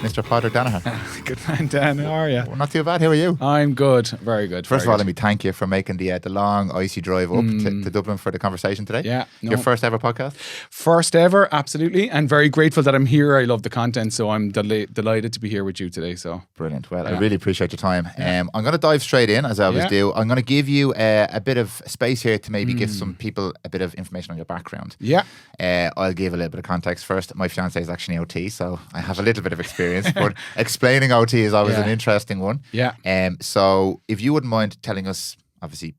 Mr. Padraig Danaher. Good man, Dan. How are you? Well, not too bad. How are you? I'm good. Very good. First of all, let me thank you for making the long, icy drive up to Dublin for the conversation today. Yeah. Your first ever podcast? First ever, absolutely. And very grateful that I'm here. I love the content, so I'm delighted to be here with you today. So brilliant. Well, I really appreciate your time. I'm going to dive straight in, as I always do. I'm going to give you a bit of space here to maybe give some people a bit of information on your background. Yeah. I'll give a little bit of context first. My fiance is actually OT, so I have a little bit of experience, but explaining OT is always an interesting one. Yeah. So if you wouldn't mind telling us, obviously,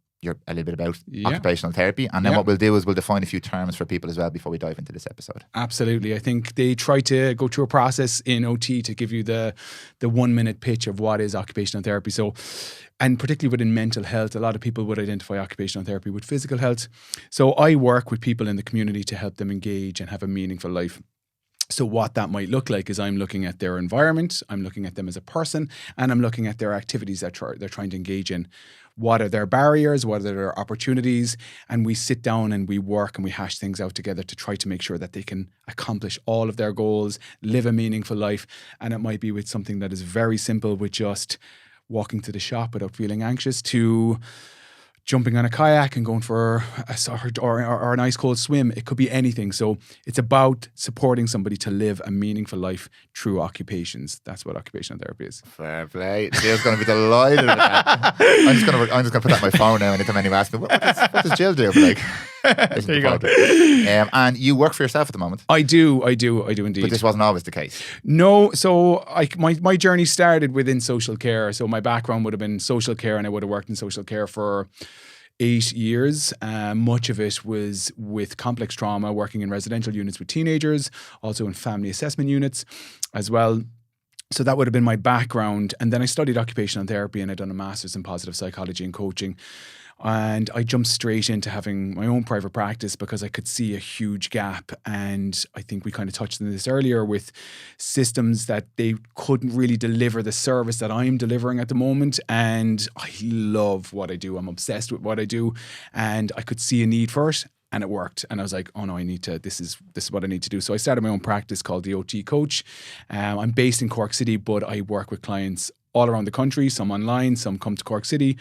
a little bit about occupational therapy, and then what we'll do is we'll define a few terms for people as well before we dive into this episode. Absolutely. I think they try to go through a process in OT to give you the 1 minute pitch of what is occupational therapy. So, and particularly within mental health, a lot of people would identify occupational therapy with physical health. So I work with people in the community to help them engage and have a meaningful life. So what that might look like is I'm looking at their environment, I'm looking at them as a person, and I'm looking at their activities that they're trying to engage in. What are their barriers? What are their opportunities? And we sit down and we work and we hash things out together to try to make sure that they can accomplish all of their goals, live a meaningful life. And it might be with something that is very simple, with just walking to the shop without feeling anxious, to jumping on a kayak and going for or an ice cold swim. It could be anything. So it's about supporting somebody to live a meaningful life through occupations. That's what occupational therapy is. Fair play. Jill's going to be delighted with that. I'm just going to put that on my phone now anytime anyone asks me, what does Jill do? Like, there you go. And you work for yourself at the moment? I do indeed. But this wasn't always the case? No. So my journey started within social care. So my background would have been social care, and I would have worked in social care for 8 years. Much of it was with complex trauma, working in residential units with teenagers, also in family assessment units as well. So that would have been my background. And then I studied occupational therapy, and I'd done a master's in positive psychology and coaching. And I jumped straight into having my own private practice because I could see a huge gap. And I think we kind of touched on this earlier with systems that they couldn't really deliver the service that I'm delivering at the moment. And I love what I do. I'm obsessed with what I do. And I could see a need for it. And it worked. And I was like, oh no, this is what I need to do. So I started my own practice called the OT Coach. I'm based in Cork City, but I work with clients all around the country, some online, some come to Cork City.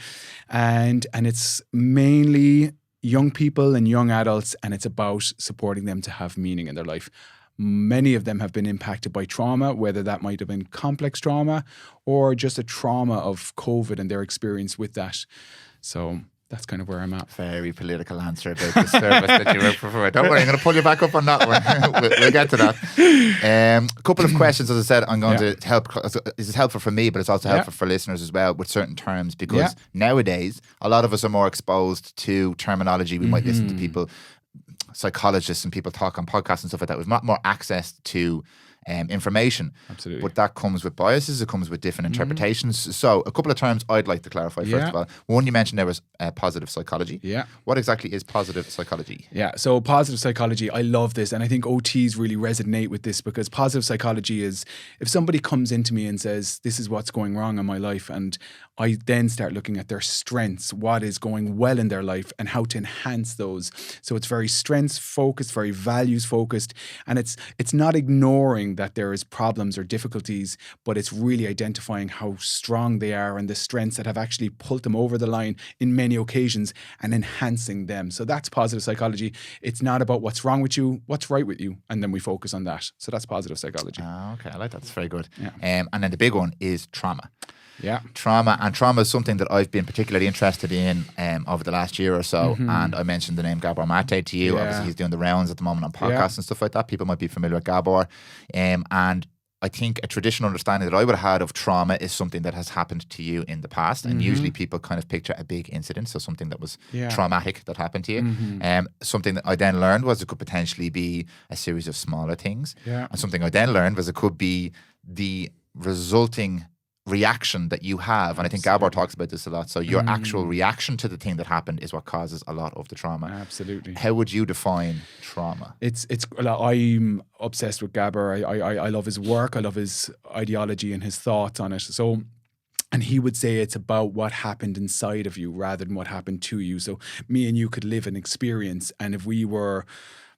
And it's mainly young people and young adults, and it's about supporting them to have meaning in their life. Many of them have been impacted by trauma, whether that might have been complex trauma or just a trauma of COVID and their experience with that. So that's kind of where I'm at. Very political answer about the service that you work for. Don't worry, I'm going to pull you back up on that one. we'll get to that. A couple of questions, as I said, I'm going to help. This is helpful for me, but it's also helpful for listeners as well with certain terms, because nowadays a lot of us are more exposed to terminology. We might listen to people, psychologists and people talk on podcasts and stuff like that. We've more access to information. Absolutely. But that comes with biases, it comes with different interpretations. So a couple of terms I'd like to clarify first of all. One you mentioned there was positive psychology. Yeah. What exactly is positive psychology? Yeah, so positive psychology, I love this, and I think OTs really resonate with this, because positive psychology is if somebody comes into me and says, this is what's going wrong in my life, and I then start looking at their strengths, what is going well in their life, and how to enhance those. So it's very strengths focused, very values focused, and it's not ignoring that there is problems or difficulties, but it's really identifying how strong they are and the strengths that have actually pulled them over the line in many occasions, and enhancing them. So that's positive psychology. It's not about what's wrong with you, what's right with you, and then we focus on that. So that's positive psychology. Okay, I like that. That's very good. Yeah. And then the big one is trauma. Yeah. Trauma is something that I've been particularly interested in over the last year or so. And I mentioned the name Gabor Mate to you. Obviously, he's doing the rounds at the moment on podcasts and stuff like that. People might be familiar with Gabor. And I think a traditional understanding that I would have had of trauma is something that has happened to you in the past. And usually people kind of picture a big incident, so something that was traumatic that happened to you. Something that I then learned was it could potentially be a series of smaller things. Yeah. And something I then learned was it could be the resulting reaction that you have. And I think Gabor talks about this a lot. So your actual reaction to the thing that happened is what causes a lot of the trauma. Absolutely. How would you define trauma? I'm obsessed with Gabor. I love his work. I love his ideology and his thoughts on it. So, and he would say it's about what happened inside of you rather than what happened to you. So me and you could live an experience, and if we were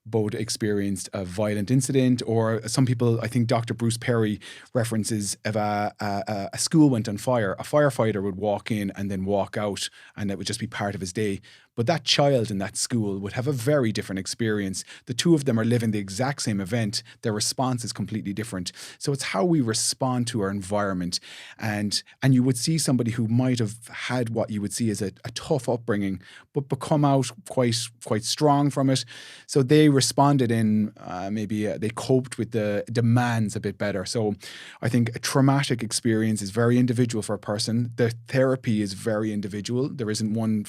both experienced a violent incident, or some people, I think Dr. Bruce Perry references if a school went on fire, a firefighter would walk in and then walk out, and it would just be part of his day. But that child in that school would have a very different experience. The two of them are living the exact same event. Their response is completely different. So it's how we respond to our environment. And you would see somebody who might have had what you would see as a tough upbringing, but become out quite strong from it. So they responded in they coped with the demands a bit better. So I think a traumatic experience is very individual for a person. The therapy is very individual. There isn't one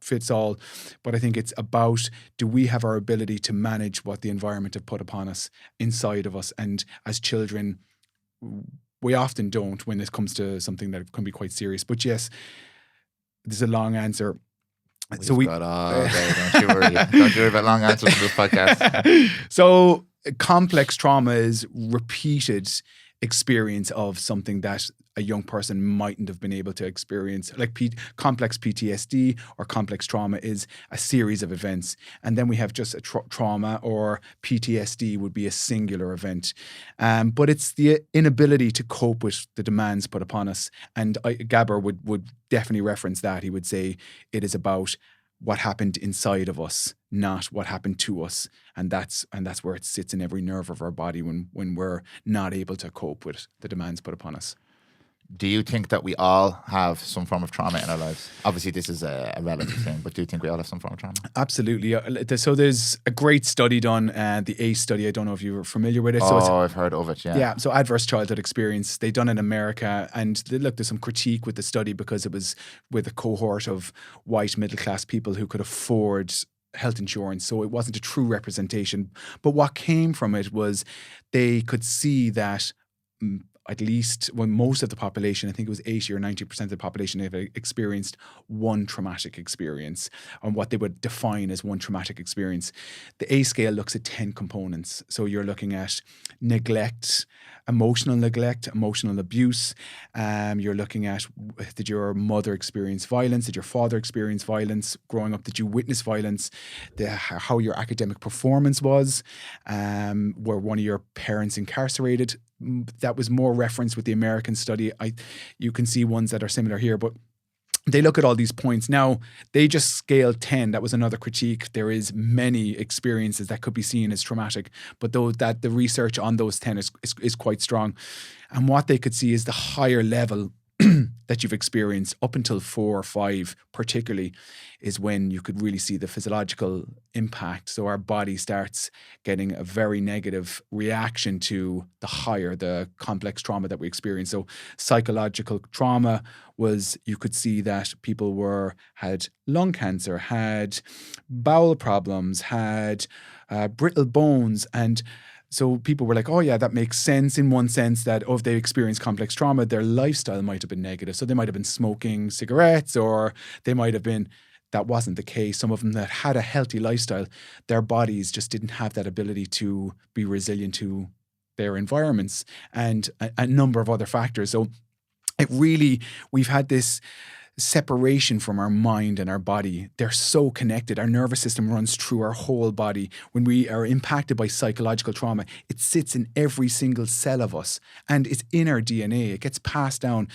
fits all, but I think it's about, do we have our ability to manage what the environment have put upon us inside of us? And as children, we often don't when it comes to something that can be quite serious. But yes, there's a long answer. We've got all day, don't you worry. Don't you worry about long answers in this podcast. So complex trauma is repeated experience of something that a young person mightn't have been able to experience. Like complex PTSD or complex trauma is a series of events. And then we have just a trauma, or PTSD would be a singular event. But it's the inability to cope with the demands put upon us. And Gabor would definitely reference that. He would say it is about what happened inside of us, not what happened to us. And that's where it sits in every nerve of our body when we're not able to cope with the demands put upon us. Do you think that we all have some form of trauma in our lives? Obviously, this is a relative thing, but do you think we all have some form of trauma? Absolutely. So there's a great study done, the ACE study. I don't know if you were familiar with it. I've heard of it, yeah. Yeah, so adverse childhood experience. They done in America, and there's some critique with the study because it was with a cohort of white middle-class people who could afford health insurance. So it wasn't a true representation. But what came from it was they could see that at least when most of the population, I think it was 80 or 90% of the population, have experienced one traumatic experience, and what they would define as one traumatic experience. The A scale looks at 10 components. So you're looking at neglect, emotional abuse. You're looking at, did your mother experience violence? Did your father experience violence growing up? Did you witness violence? How your academic performance was? Were one of your parents incarcerated? That was more referenced with the American study. You can see ones that are similar here, but they look at all these points. Now, they just scaled 10. That was another critique. There is many experiences that could be seen as traumatic, but though that the research on those 10 is quite strong. And what they could see is the higher level that you've experienced up until 4 or 5 particularly is when you could really see the physiological impact. So our body starts getting a very negative reaction to the complex trauma that we experience. So psychological trauma was, you could see that people had lung cancer, had bowel problems, had brittle bones, and so people were like, oh yeah, that makes sense in one sense that if they experience complex trauma, their lifestyle might have been negative. So they might have been smoking cigarettes, or they might have been, that wasn't the case. Some of them that had a healthy lifestyle, their bodies just didn't have that ability to be resilient to their environments, and a number of other factors. So we've had this separation from our mind and our body. They're so connected. Our nervous system runs through our whole body. When we are impacted by psychological trauma, it sits in every single cell of us, and it's in our DNA. It gets passed down.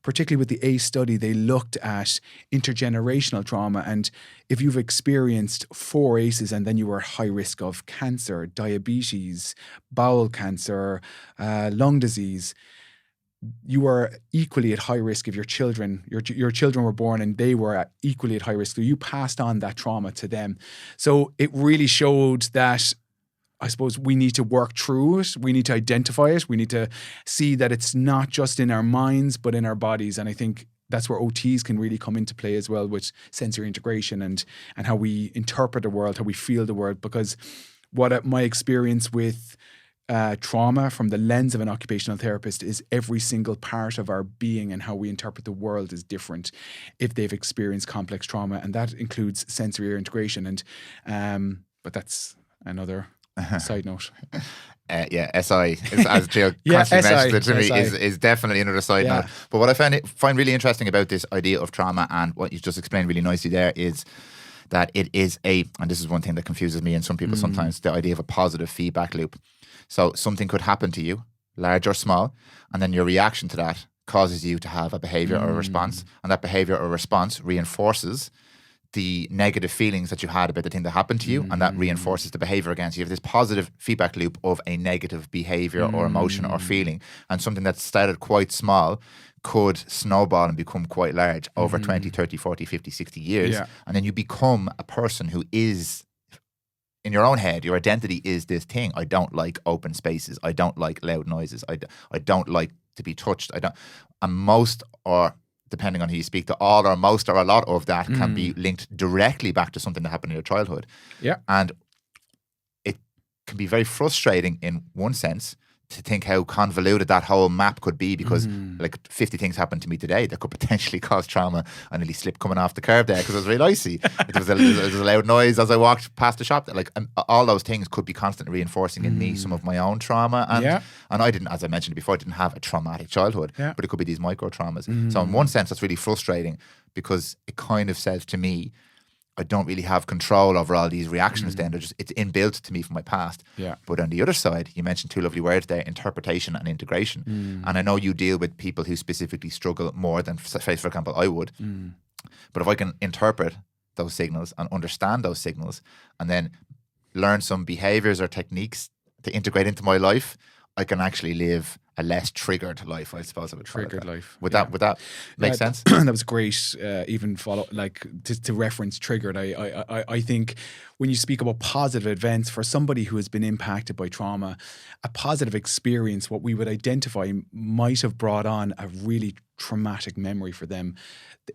Particularly with the ACE study, they looked at intergenerational trauma, and if you've experienced 4 ACEs and then you were at high risk of cancer, diabetes, bowel cancer, lung disease, you are equally at high risk if your children were born and they were equally at high risk. So you passed on that trauma to them. So it really showed that, I suppose, we need to work through it. We need to identify it. We need to see that it's not just in our minds, but in our bodies. And I think that's where OTs can really come into play as well, with sensory integration and how we interpret the world, how we feel the world. Because my experience with trauma from the lens of an occupational therapist is every single part of our being and how we interpret the world is different if they've experienced complex trauma, and that includes sensory integration. And but that's another side note. SI, as Jill constantly mentions it to me, is definitely another side note. But what I find really interesting about this idea of trauma, and what you just explained really nicely there, is that it is and this is one thing that confuses me and some people sometimes, the idea of a positive feedback loop. So something could happen to you, large or small, and then your reaction to that causes you to have a behavior or a response, and that behavior or response reinforces the negative feelings that you had about the thing that happened to you, and that reinforces the behavior again. So you have this positive feedback loop of a negative behavior or emotion or feeling, and something that started quite small could snowball and become quite large over 20, 30, 40, 50, 60 years. Yeah. And then you become a person who is, in your own head, your identity is this thing. I don't like open spaces. I don't like loud noises. I don't like to be touched. And most, or depending on who you speak to, all or most or a lot of that can be linked directly back to something that happened in your childhood. Yeah. And it can be very frustrating in one sense to think how convoluted that whole map could be, because like 50 things happened to me today that could potentially cause trauma. I nearly slipped coming off the curb there because it was really icy. There was a loud noise as I walked past the shop. Like, all those things could be constantly reinforcing in me some of my own trauma. And I didn't, as I mentioned before, I didn't have a traumatic childhood, but it could be these micro traumas. So in one sense, that's really frustrating, because it kind of says to me, I don't really have control over all these reactions then. It's inbuilt to me from my past. Yeah. But on the other side, you mentioned two lovely words there, interpretation and integration. And I know you deal with people who specifically struggle more than, say, for example, I would. But if I can interpret those signals and understand those signals, and then learn some behaviors or techniques to integrate into my life, I can actually live a less triggered life, I suppose I would call it. Triggered life. Would that make sense? That was great. Even follow, like, to reference triggered. I think when you speak about positive events for somebody who has been impacted by trauma, a positive experience, what we would identify, might have brought on a really traumatic memory for them.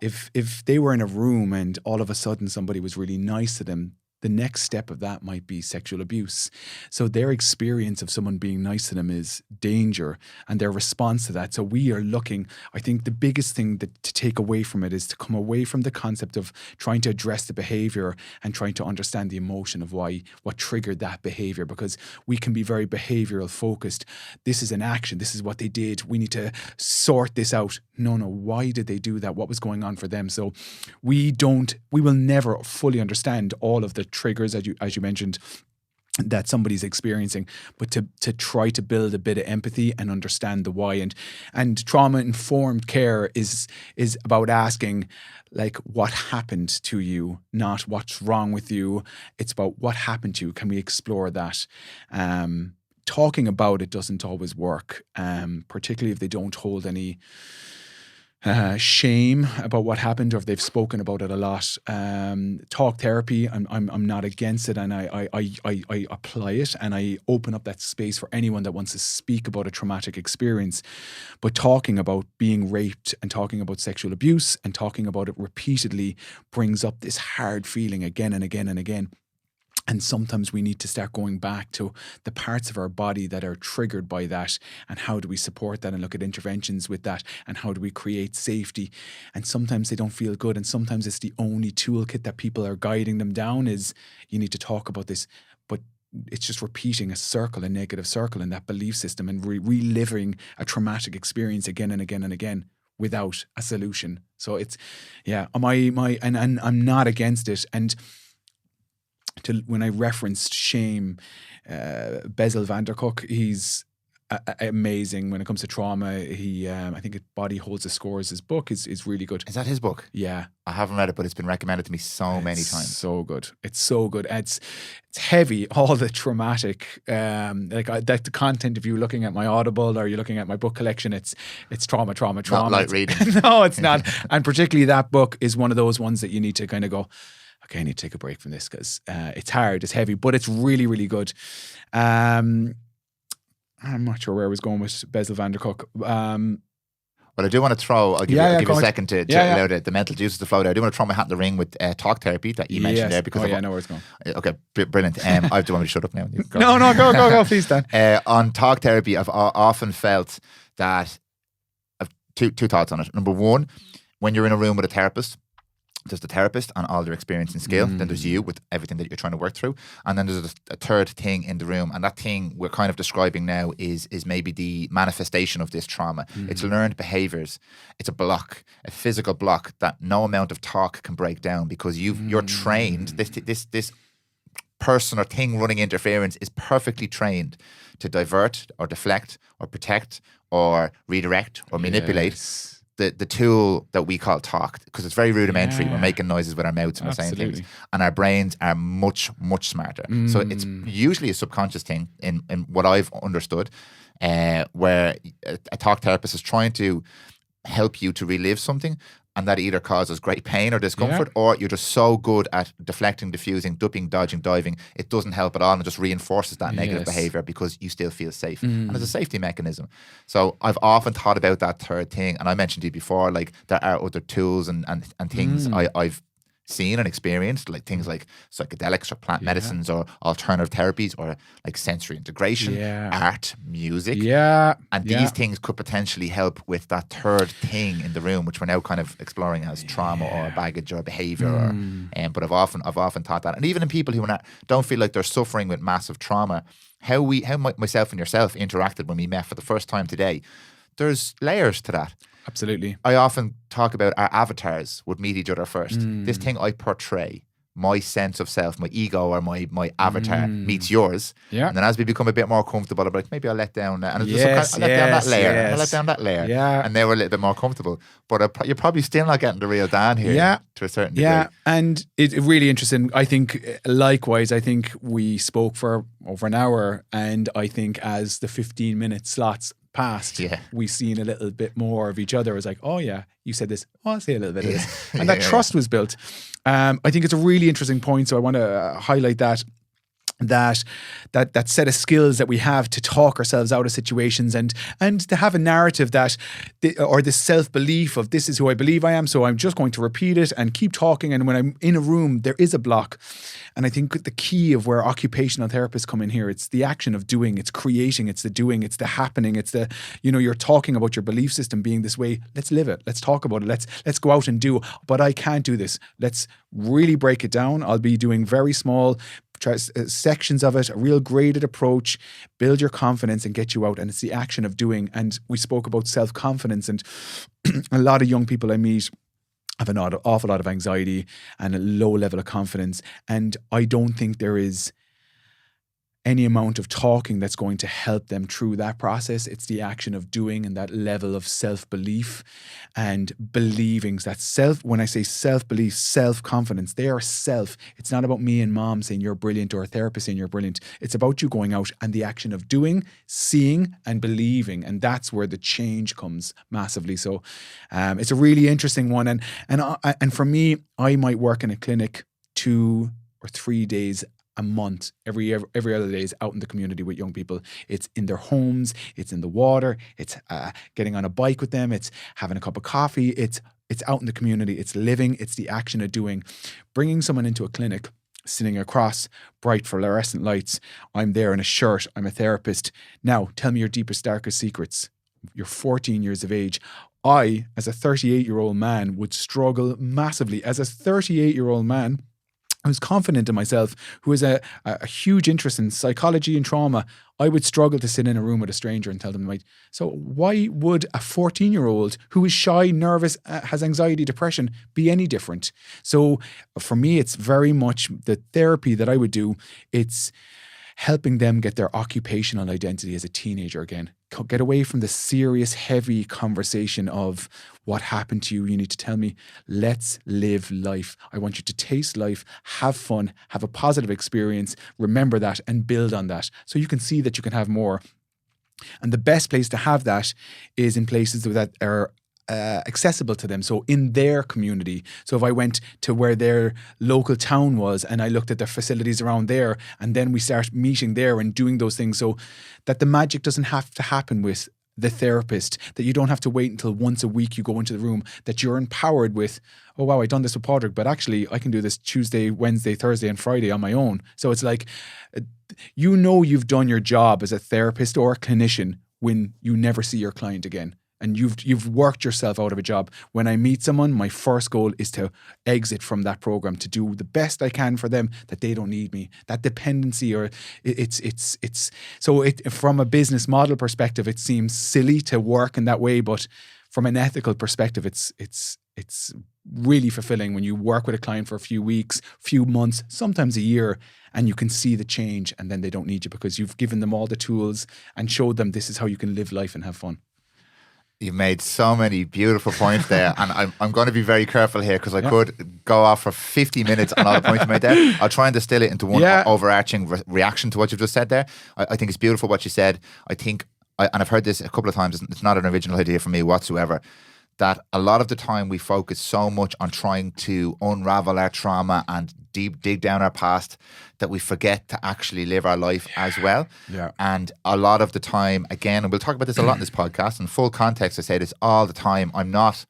If they were in a room and all of a sudden somebody was really nice to them, the next step of that might be sexual abuse. So their experience of someone being nice to them is danger, and their response to that. So we are looking, I think the biggest thing to take away from it is to come away from the concept of trying to address the behavior and trying to understand the emotion of what triggered that behavior, because we can be very behavioral focused. This is an action. This is what they did. We need to sort this out. No, why did they do that? What was going on for them? So we will never fully understand all of the triggers, as you mentioned, that somebody's experiencing, but to try to build a bit of empathy and understand the why. And trauma-informed care is about asking, like, what happened to you, not what's wrong with you. It's about what happened to you. Can we explore that? Talking about it doesn't always work, particularly if they don't hold any shame about what happened, or if they've spoken about it a lot. Talk therapy, I'm not against it, and I apply it, and I open up that space for anyone that wants to speak about a traumatic experience. But talking about being raped and talking about sexual abuse and talking about it repeatedly brings up this hard feeling again and again and again. And sometimes we need to start going back to the parts of our body that are triggered by that, and how do we support that and look at interventions with that, and how do we create safety. And sometimes they don't feel good, and sometimes it's the only toolkit that people are guiding them down is, you need to talk about this. But it's just repeating a negative circle in that belief system, and reliving a traumatic experience again and again and again without a solution. So it's, and I'm not against it. And when I referenced shame, Bessel van der Kolk, he's amazing when it comes to trauma. He, I think Body Holds the Score, his book is really good. Is that his book? Yeah. I haven't read it, but it's been recommended to me many times. So good. It's so good. It's heavy, all the traumatic, the content. If you're looking at my Audible or you're looking at my book collection, it's trauma. Not like reading. No, it's not. And particularly that book is one of those ones that you need to kind of go, okay, I need to take a break from this, because it's hard, it's heavy, but it's really, really good. I'm not sure where I was going with Bessel van der Kolk. Well, I do want to throw, I'll give you a second to allow the mental juices to flow there. I do want to throw my hat in the ring with talk therapy that you mentioned there. Because I know where it's going. Okay, brilliant. I have to want me to shut up now. No, go, please, Dan. On talk therapy, I've often felt that, I've two thoughts on it. Number one, when you're in a room with a therapist, there's the therapist and all their experience and skill. Then there's you with everything that you're trying to work through. And then there's a third thing in the room. And that thing we're kind of describing now is maybe the manifestation of this trauma. It's learned behaviors. It's a block, a physical block that no amount of talk can break down, because you're trained. This person or thing running interference is perfectly trained to divert or deflect or protect or redirect or manipulate the tool that we call talk, because it's very rudimentary. We're making noises with our mouths and we're saying things, and our brains are much, much smarter. So it's usually a subconscious thing in what I've understood, where a talk therapist is trying to help you to relive something, and that either causes great pain or discomfort, or you're just so good at deflecting, diffusing, dupping, dodging, diving, it doesn't help at all, and it just reinforces that negative behavior because you still feel safe. And it's a safety mechanism. So I've often thought about that third thing, and I mentioned to you before, like there are other tools and things I've seen and experienced, like things like psychedelics or plant medicines or alternative therapies or like sensory integration, art, music. And these things could potentially help with that third thing in the room, which we're now kind of exploring as trauma or baggage or behavior. But I've often thought that. And even in people who don't feel like they're suffering with massive trauma, how myself and yourself interacted when we met for the first time today, there's layers to that. Absolutely. I often talk about our avatars would meet each other first. This thing I portray, my sense of self, my ego or my avatar meets yours. And then as we become a bit more comfortable, I'm like, maybe I'll let down and I'll let down that layer. And I'll let down that layer. And they were a little bit more comfortable. But you're probably still not getting the real Dan here to a certain degree. And it's really interesting. I think likewise, I think we spoke for over an hour, and I think as the 15-minute slots passed, we've seen a little bit more of each other. It was like, oh yeah, you said this, oh, I'll say a little bit of this. And that trust was built. I think it's a really interesting point, so I want to highlight that set of skills that we have to talk ourselves out of situations and to have a narrative or this self-belief of this is who I believe I am, so I'm just going to repeat it and keep talking, and when I'm in a room there is a block. And I think the key of where occupational therapists come in here, it's the action of doing, it's creating, it's the doing, it's the happening, it's the, you're talking about your belief system being this way. Let's live it. Let's talk about it. Let's go out and do. But I can't do this. Let's really break it down. I'll be doing very small sections of it, a real graded approach, build your confidence and get you out. And it's the action of doing. And we spoke about self-confidence, and a lot of young people I meet have an awful lot of anxiety and a low level of confidence. And I don't think there is any amount of talking that's going to help them through that process. It's the action of doing and that level of self-belief and believing that when I say self-belief, self-confidence, they are self. It's not about me and mom saying you're brilliant or a therapist saying you're brilliant. It's about you going out and the action of doing, seeing and believing. And that's where the change comes massively. So it's a really interesting one. And for me, I might work in a clinic 2 or 3 days a month, every other day is out in the community with young people. It's in their homes, it's in the water, it's getting on a bike with them, it's having a cup of coffee, it's out in the community, it's living, it's the action of doing. Bringing someone into a clinic, sitting across bright fluorescent lights, I'm there in a shirt, I'm a therapist. Now, tell me your deepest, darkest secrets. You're 14 years of age. I, as a 38-year-old man, would struggle massively. As a 38-year-old man, I was confident in myself, who has a huge interest in psychology and trauma. I would struggle to sit in a room with a stranger and tell them, so why would a 14-year-old who is shy, nervous, has anxiety, depression be any different? So for me, it's very much the therapy that I would do. It's helping them get their occupational identity as a teenager again. Get away from the serious, heavy conversation of what happened to you. You need to tell me, let's live life. I want you to taste life, have fun, have a positive experience, remember that and build on that. So you can see that you can have more. And the best place to have that is in places that are accessible to them. So in their community. So if I went to where their local town was and I looked at their facilities around there, and then we start meeting there and doing those things, so that the magic doesn't have to happen with the therapist, that you don't have to wait until once a week you go into the room, that you're empowered with, oh wow, I've done this with Padraig, but actually I can do this Tuesday, Wednesday, Thursday and Friday on my own. So it's like, you've done your job as a therapist or a clinician when you never see your client again. and you've worked yourself out of a job. When I meet someone, my first goal is to exit from that program, to do the best I can for them, that they don't need me. That dependency, or it's so from a business model perspective, it seems silly to work in that way, but from an ethical perspective, it's really fulfilling when you work with a client for a few weeks, few months, sometimes a year, and you can see the change, and then they don't need you because you've given them all the tools and showed them this is how you can live life and have fun. You've made so many beautiful points there, and I'm going to be very careful here because I could go off for 50 minutes on all the points you made there. I'll try and distill it into one overarching reaction to what you've just said there. I think it's beautiful what you said. I think, and I've heard this a couple of times, it's not an original idea for me whatsoever, that a lot of the time we focus so much on trying to unravel our trauma and dig down our past that we forget to actually live our life as well. Yeah. And a lot of the time, again, and we'll talk about this a lot in this podcast, in full context, I say this all the time, I'm not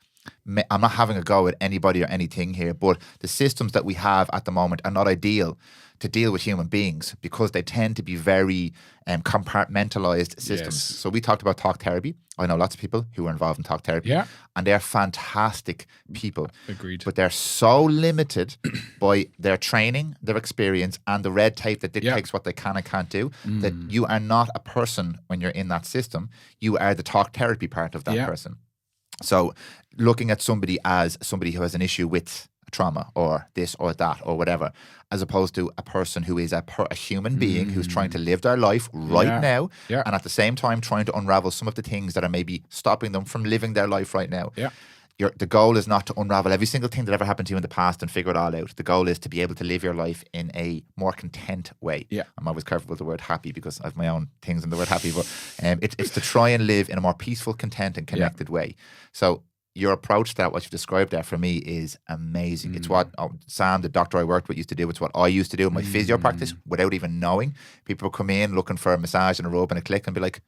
having a go at anybody or anything here, but the systems that we have at the moment are not ideal to deal with human beings because they tend to be very compartmentalized systems. Yes. So we talked about talk therapy. I know lots of people who are involved in talk therapy, and they're fantastic people. Agreed. But they're so limited by their training, their experience, and the red tape that dictates what they can and can't do, that you are not a person when you're in that system. You are the talk therapy part of that person. So looking at somebody as somebody who has an issue with trauma or this or that or whatever, as opposed to a person who is a human being who's trying to live their life right now, and at the same time trying to unravel some of the things that are maybe stopping them from living their life right now. The goal is not to unravel every single thing that ever happened to you in the past and figure it all out. The goal is to be able to live your life in a more content way. I'm always careful with the word happy because I have my own things in the word happy, but it's to try and live in a more peaceful, content and connected way. So your approach to that, what you've described there for me is amazing. It's what Sam, the doctor I worked with, used to do. It's what I used to do in my physio practice without even knowing. People would come in looking for a massage and a rub and a click and be like,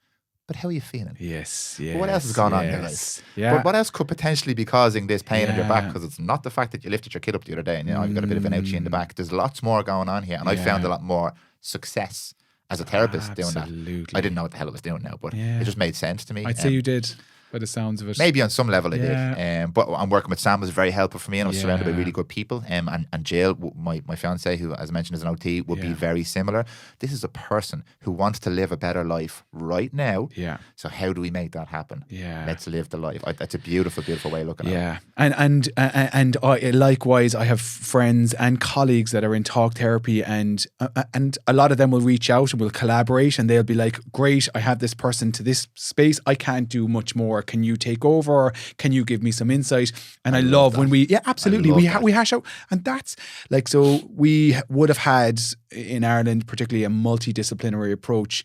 but how are you feeling? Yes. What else has gone on in your life? But what else could potentially be causing this pain in your back? Because it's not the fact that you lifted your kid up the other day and you've got a bit of an ouchie in the back. There's lots more going on here. And I found a lot more success as a therapist doing that. I didn't know what the hell I was doing now, but it just made sense to me. I'd say you did. By the sounds of it. Maybe on some level I did. But I'm working with Sam was very helpful for me, and I was surrounded by really good people. And Jill, my fiance, who as I mentioned is an OT, would be very similar. This is a person who wants to live a better life right now. So how do we make that happen? Let's live the life. That's a beautiful, beautiful way of looking at it. And likewise, I have friends and colleagues that are in talk therapy, and a lot of them will reach out and will collaborate, and they'll be like, great, I have this person to this space, I can't do much more. Can you take over? Or can you give me some insight? And I love when we, absolutely, we hash out. And that's like, so we would have had in Ireland, particularly a multidisciplinary approach,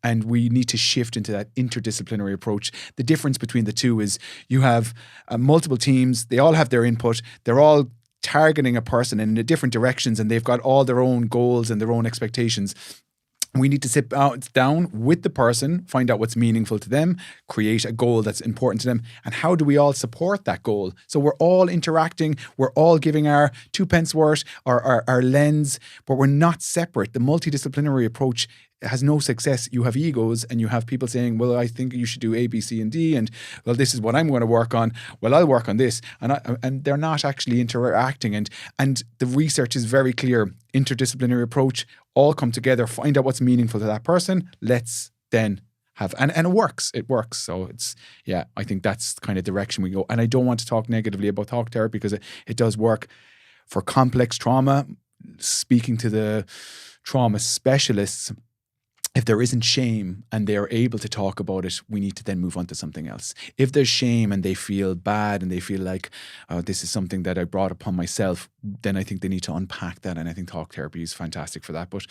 and we need to shift into that interdisciplinary approach. The difference between the two is you have multiple teams, they all have their input, they're all targeting a person in different directions, and they've got all their own goals and their own expectations. We need to sit down with the person, find out what's meaningful to them, create a goal that's important to them, and how do we all support that goal? So we're all interacting, we're all giving our 2 pence worth, our lens, but we're not separate. The multidisciplinary approach has no success. You have egos and you have people saying, well, I think you should do A, B, C, and D, and well, this is what I'm going to work on. Well, I'll work on this. And they're not actually interacting. And the research is very clear. Interdisciplinary approach, all come together, find out what's meaningful to that person. Let's then have, and it works. So it's, I think that's kind of direction we go. And I don't want to talk negatively about talk therapy because it does work for complex trauma. Speaking to the trauma specialists, if there isn't shame and they're able to talk about it, we need to then move on to something else. If there's shame and they feel bad and they feel like, oh, this is something that I brought upon myself, then I think they need to unpack that. And I think talk therapy is fantastic for that. But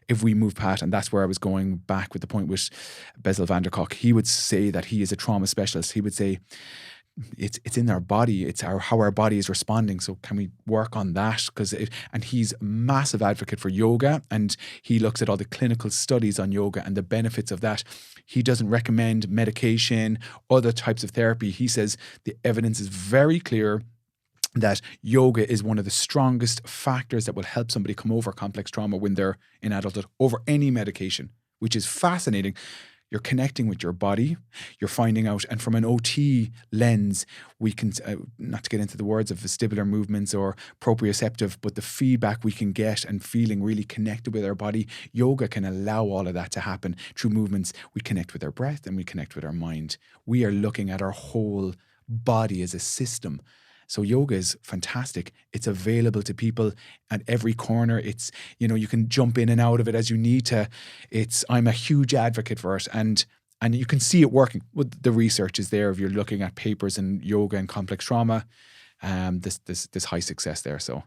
if we move past, and that's where I was going back with the point with Bessel van der Kolk, he would say that he is a trauma specialist. He would say, it's in our body. It's how our body is responding. So can we work on that? And he's a massive advocate for yoga, and he looks at all the clinical studies on yoga and the benefits of that. He doesn't recommend medication, other types of therapy. He says the evidence is very clear that yoga is one of the strongest factors that will help somebody come over complex trauma when they're in adulthood over any medication, which is fascinating. You're connecting with your body. You're finding out, and from an OT lens, we can, not to get into the words of vestibular movements or proprioceptive, but the feedback we can get and feeling really connected with our body. Yoga can allow all of that to happen through movements. We connect with our breath and we connect with our mind. We are looking at our whole body as a system. So yoga is fantastic. It's available to people at every corner. It's, you can jump in and out of it as you need to. I'm a huge advocate for it. And you can see it working. The research is there if you're looking at papers in yoga and complex trauma. This high success there. So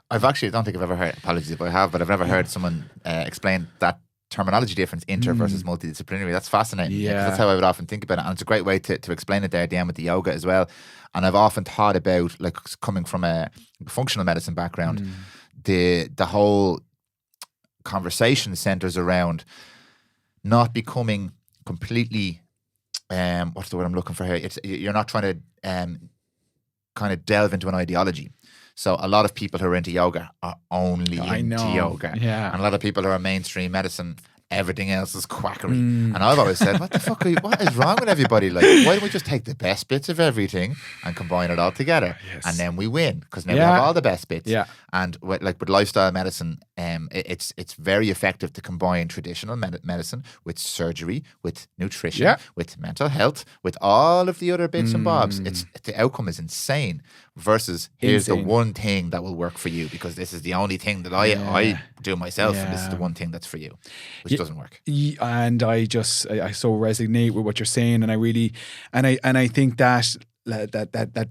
I don't think I've ever heard, apologies if I have, but I've never heard someone explain that terminology difference, inter versus multidisciplinary. That's fascinating. Yeah. That's how I would often think about it. And it's a great way to explain it there at the end with the yoga as well. And I've often thought about, like, coming from a functional medicine background, the whole conversation centers around not becoming completely, what's the word I'm looking for here? You're not trying to kind of delve into an ideology. So a lot of people who are into yoga are only into yoga. Yeah. And a lot of people who are mainstream medicine, everything else is quackery. And I've always said, what is wrong with everybody? Like, why don't we just take the best bits of everything and combine it all together? Yes. And then we win, because now we have all the best bits. Yeah. And with lifestyle medicine, it's very effective to combine traditional medicine with surgery, with nutrition, with mental health, with all of the other bits and bobs. The outcome is insane. Versus here's the one thing that will work for you, because this is the only thing that I do myself, and this is the one thing that's for you, which doesn't work. And I so resonate with what you're saying, and I really, and I think that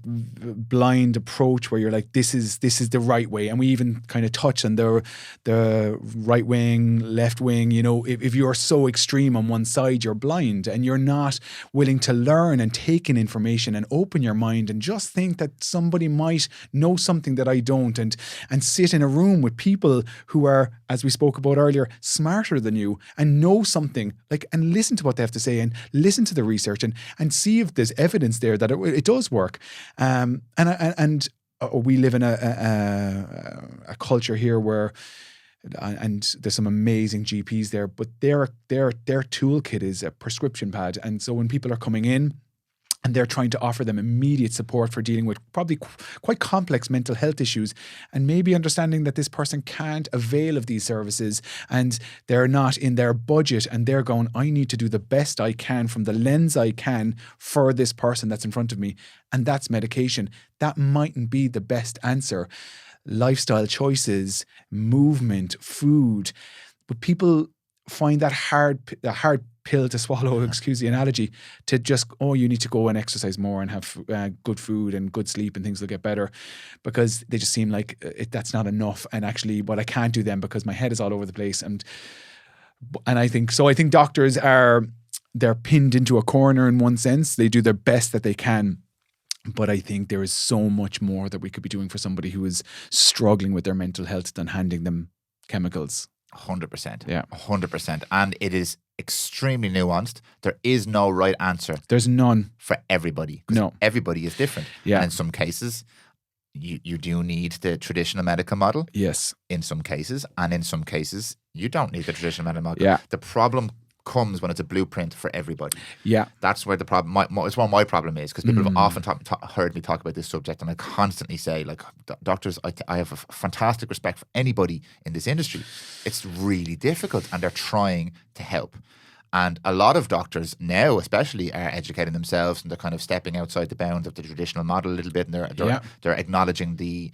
blind approach where you're like, this is the right way, and we even kind of touch on the right wing, left wing. If you're so extreme on one side, you're blind, and you're not willing to learn and take in information and open your mind and just think that somebody might know something that I don't, and sit in a room with people who are, as we spoke about earlier, smarter than you and know something, like, and listen to what they have to say and listen to the research and see if there's evidence there that it does work. And we live in a culture here where, and there's some amazing GPs there, but their toolkit is a prescription pad. And so when people are coming in and they're trying to offer them immediate support for dealing with probably quite complex mental health issues, and maybe understanding that this person can't avail of these services and they're not in their budget, and they're going, I need to do the best I can from the lens I can for this person that's in front of me, and that's medication. That mightn't be the best answer. Lifestyle choices, movement, food, but people find that hard pill to swallow, excuse the analogy, to just, you need to go and exercise more and have good food and good sleep and things will get better, because they just seem like that's not enough. And actually, what I can't do then, because my head is all over the place. And I think doctors they're pinned into a corner in one sense. They do their best that they can. But I think there is so much more that we could be doing for somebody who is struggling with their mental health than handing them chemicals. 100%. Yeah. 100%. And it is extremely nuanced. There is no right answer. There's none. For everybody. No. Everybody is different. Yeah. And in some cases, you do need the traditional medical model. Yes. In some cases. And in some cases, you don't need the traditional medical model. Yeah. The problem comes when it's a blueprint for everybody. Yeah. That's where the problem, it's what my problem is, because people have often heard me talk about this subject, and I constantly say, like, doctors, I have a fantastic respect for anybody in this industry. It's really difficult, and they're trying to help. And a lot of doctors now, especially, are educating themselves, and they're kind of stepping outside the bounds of the traditional model a little bit, and they're acknowledging the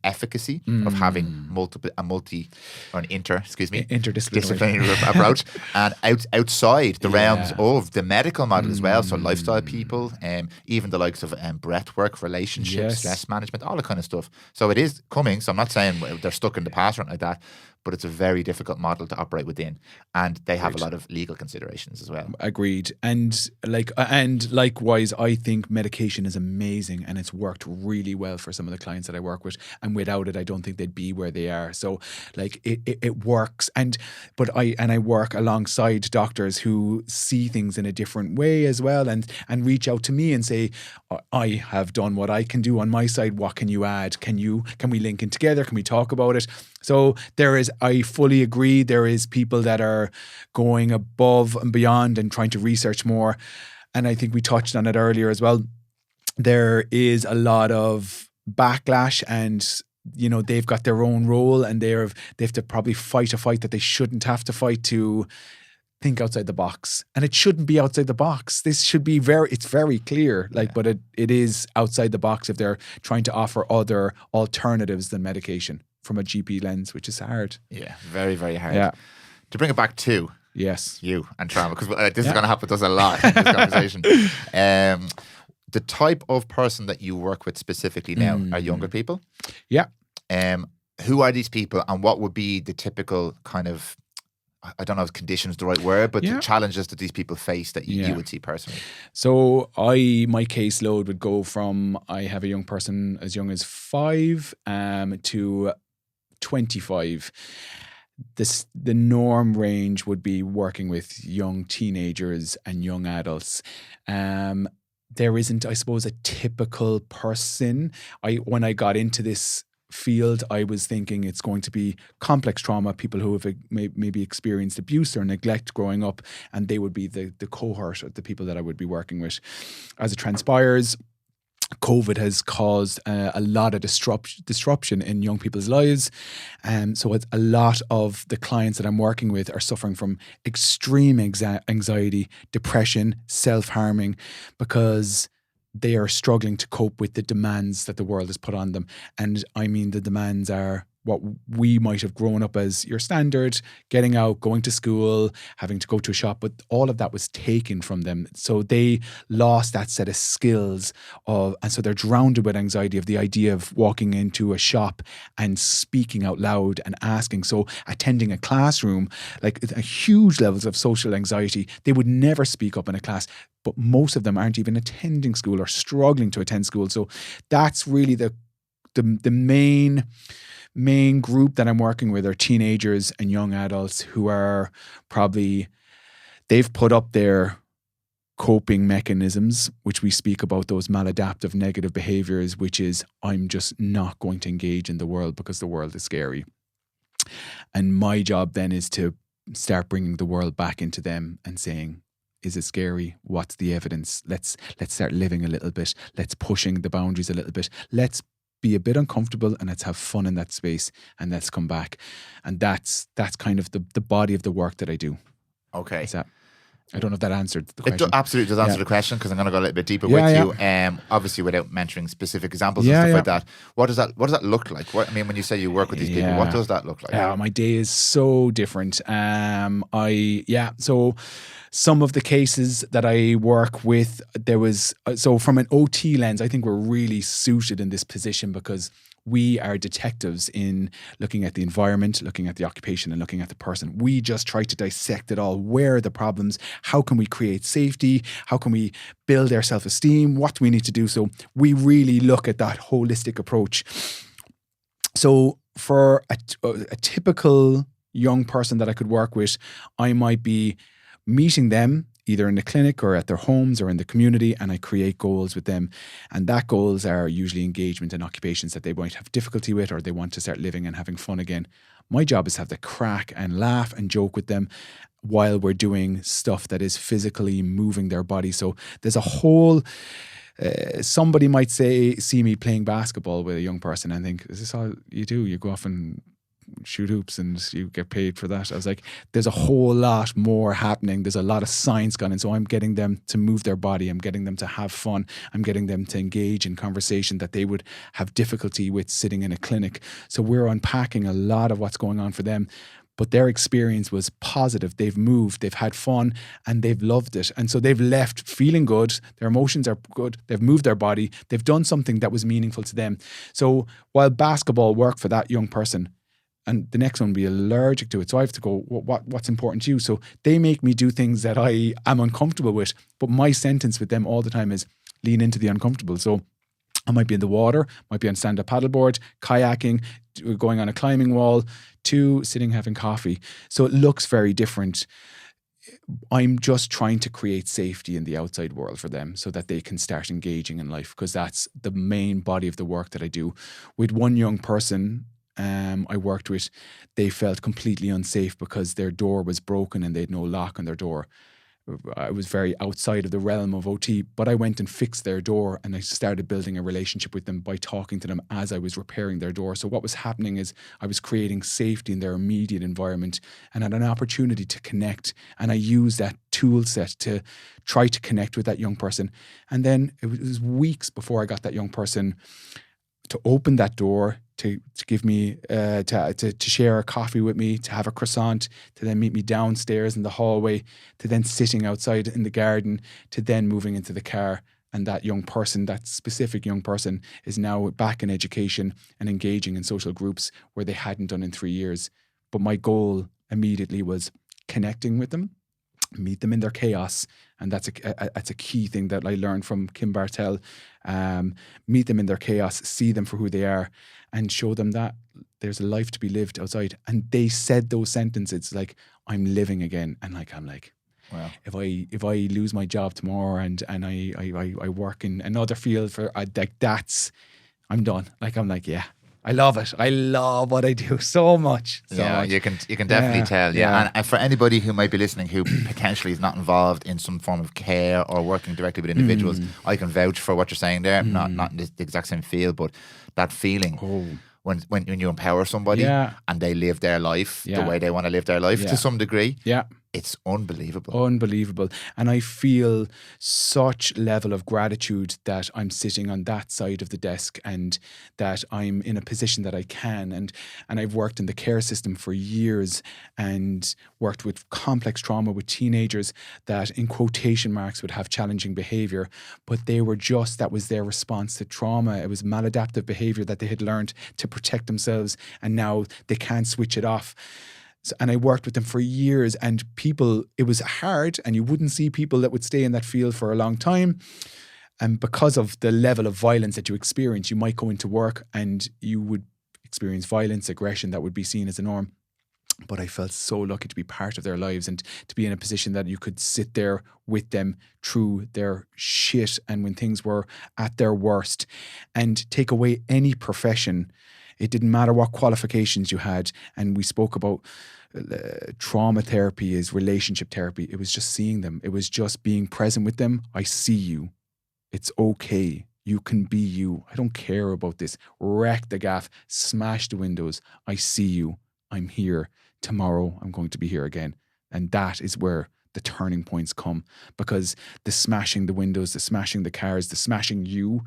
efficacy of having interdisciplinary approach, and outside the realms of the medical model as well. So lifestyle people, even the likes of breath work, relationships, stress management, all that kind of stuff. So it is coming. So I'm not saying they're stuck in the past or anything like that, but it's a very difficult model to operate within, and they have a lot of legal considerations as well. Agreed. And likewise, I think medication is amazing, and it's worked really well for some of the clients that I work with. And without it, I don't think they'd be where they are. So, like, it works. But I work alongside doctors who see things in a different way as well, and reach out to me and say, I have done what I can do on my side. What can you add? Can we link in together? Can we talk about it? So I fully agree, there is people that are going above and beyond and trying to research more. And I think we touched on it earlier as well. There is a lot of backlash, and they've got their own role, and they have to probably fight a fight that they shouldn't have to fight to think outside the box. And it shouldn't be outside the box. This should be it's very clear, but it is outside the box if they're trying to offer other alternatives than medication from a GP lens, which is hard. Yeah, very, very hard. Yeah. To bring it back to you and trauma, because this is going to happen to us a lot in this conversation. The type of person that you work with specifically now are younger people. Yeah. Who are these people, and what would be the typical kind of, I don't know if condition is the right word, but the challenges that these people face that you would see personally? So my caseload would go from, I have a young person as young as 5 to 25. The norm range would be working with young teenagers and young adults. There isn't, I suppose, a typical person. When I got into this field, I was thinking it's going to be complex trauma, people who have maybe experienced abuse or neglect growing up, and they would be the cohort of the people that I would be working with. As it transpires, COVID has caused a lot of disruption in young people's lives. So a lot of the clients that I'm working with are suffering from extreme anxiety, depression, self-harming, because they are struggling to cope with the demands that the world has put on them. And I mean, the demands are what we might have grown up as your standard, getting out, going to school, having to go to a shop, but all of that was taken from them. So they lost that set of skills and so they're drowned with anxiety of the idea of walking into a shop and speaking out loud and asking. So attending a classroom, like huge levels of social anxiety. They would never speak up in a class, but most of them aren't even attending school or struggling to attend school. So that's really the main group that I'm working with are teenagers and young adults who are probably, they've put up their coping mechanisms, which we speak about, those maladaptive negative behaviors, which is, I'm just not going to engage in the world because the world is scary. And my job then is to start bringing the world back into them and saying, is it scary? What's the evidence? Let's start living a little bit. Let's pushing the boundaries a little bit. Let's be a bit uncomfortable and let's have fun in that space and let's come back. And that's kind of the body of the work that I do. Okay. I don't know if that answered the question. It absolutely does answer the question, because I'm going to go a little bit deeper with you. Obviously, without mentioning specific examples and stuff like that. What does that look like? When you say you work with these people, what does that look like? My day is so different. So some of the cases that I work with, from an OT lens, I think we're really suited in this position because we are detectives in looking at the environment, looking at the occupation, and looking at the person. We just try to dissect it all. Where are the problems? How can we create safety? How can we build their self-esteem? What do we need to do? So we really look at that holistic approach. So for a typical young person that I could work with, I might be meeting them either in the clinic or at their homes or in the community, and I create goals with them. And that goals are usually engagement in occupations that they might have difficulty with, or they want to start living and having fun again. My job is to have the crack and laugh and joke with them while we're doing stuff that is physically moving their body. So there's a whole... somebody might see me playing basketball with a young person and think, is this all you do? You go off and shoot hoops and you get paid for that. I was like, there's a whole lot more happening. There's a lot of science gone in. So I'm getting them to move their body. I'm getting them to have fun. I'm getting them to engage in conversation that they would have difficulty with sitting in a clinic. So we're unpacking a lot of what's going on for them. But their experience was positive. They've moved, they've had fun, and they've loved it. And so they've left feeling good. Their emotions are good. They've moved their body. They've done something that was meaningful to them. So while basketball worked for that young person, and the next one will be allergic to it. So I have to go, what's important to you? So they make me do things that I am uncomfortable with. But my sentence with them all the time is lean into the uncomfortable. So I might be in the water, might be on stand-up paddleboard, kayaking, going on a climbing wall, to sitting having coffee. So it looks very different. I'm just trying to create safety in the outside world for them so that they can start engaging in life, because that's the main body of the work that I do. With one young person, I worked with, they felt completely unsafe because their door was broken and they had no lock on their door. I was very outside of the realm of OT, but I went and fixed their door, and I started building a relationship with them by talking to them as I was repairing their door. So what was happening is I was creating safety in their immediate environment and had an opportunity to connect. And I used that tool set to try to connect with that young person. And then it was weeks before I got that young person to open that door, to give me, to share a coffee with me, to have a croissant, to then meet me downstairs in the hallway, to then sitting outside in the garden, to then moving into the car. And that young person, that specific young person, is now back in education and engaging in social groups where they hadn't done in 3 years. But my goal immediately was connecting with them, meet them in their chaos. And that's a key thing that I learned from Kim Bartel. Meet them in their chaos, see them for who they are, and show them that there's a life to be lived outside. And they said those sentences like, I'm living again. And like, I'm like, wow. If I lose my job tomorrow and I work in another field for like I'm done. Like, I'm like, yeah. I love it. I love what I do so much. You can definitely tell. Yeah. And for anybody who might be listening who potentially is not involved in some form of care or working directly with individuals, I can vouch for what you're saying there. Not in the exact same field, but that feeling when you empower somebody and they live their life the way they want to live their life to some degree. Yeah. It's unbelievable. Unbelievable. And I feel such level of gratitude that I'm sitting on that side of the desk and that I'm in a position that I can. And I've worked in the care system for years and worked with complex trauma with teenagers that in quotation marks would have challenging behavior, but that was their response to trauma. It was maladaptive behavior that they had learned to protect themselves, and now they can't switch it off. And I worked with them for years, and it was hard, and you wouldn't see people that would stay in that field for a long time. And because of the level of violence that you experience, you might go into work and you would experience violence, aggression that would be seen as a norm. But I felt so lucky to be part of their lives and to be in a position that you could sit there with them through their shit and when things were at their worst, and take away any profession. It didn't matter what qualifications you had. And we spoke about trauma therapy is relationship therapy. It was just seeing them. It was just being present with them. I see you. It's okay. You can be you. I don't care about this. Wreck the gaff. Smash the windows. I see you. I'm here. Tomorrow I'm going to be here again. And that is where the turning points come, because the smashing the windows, the smashing the cars, the smashing you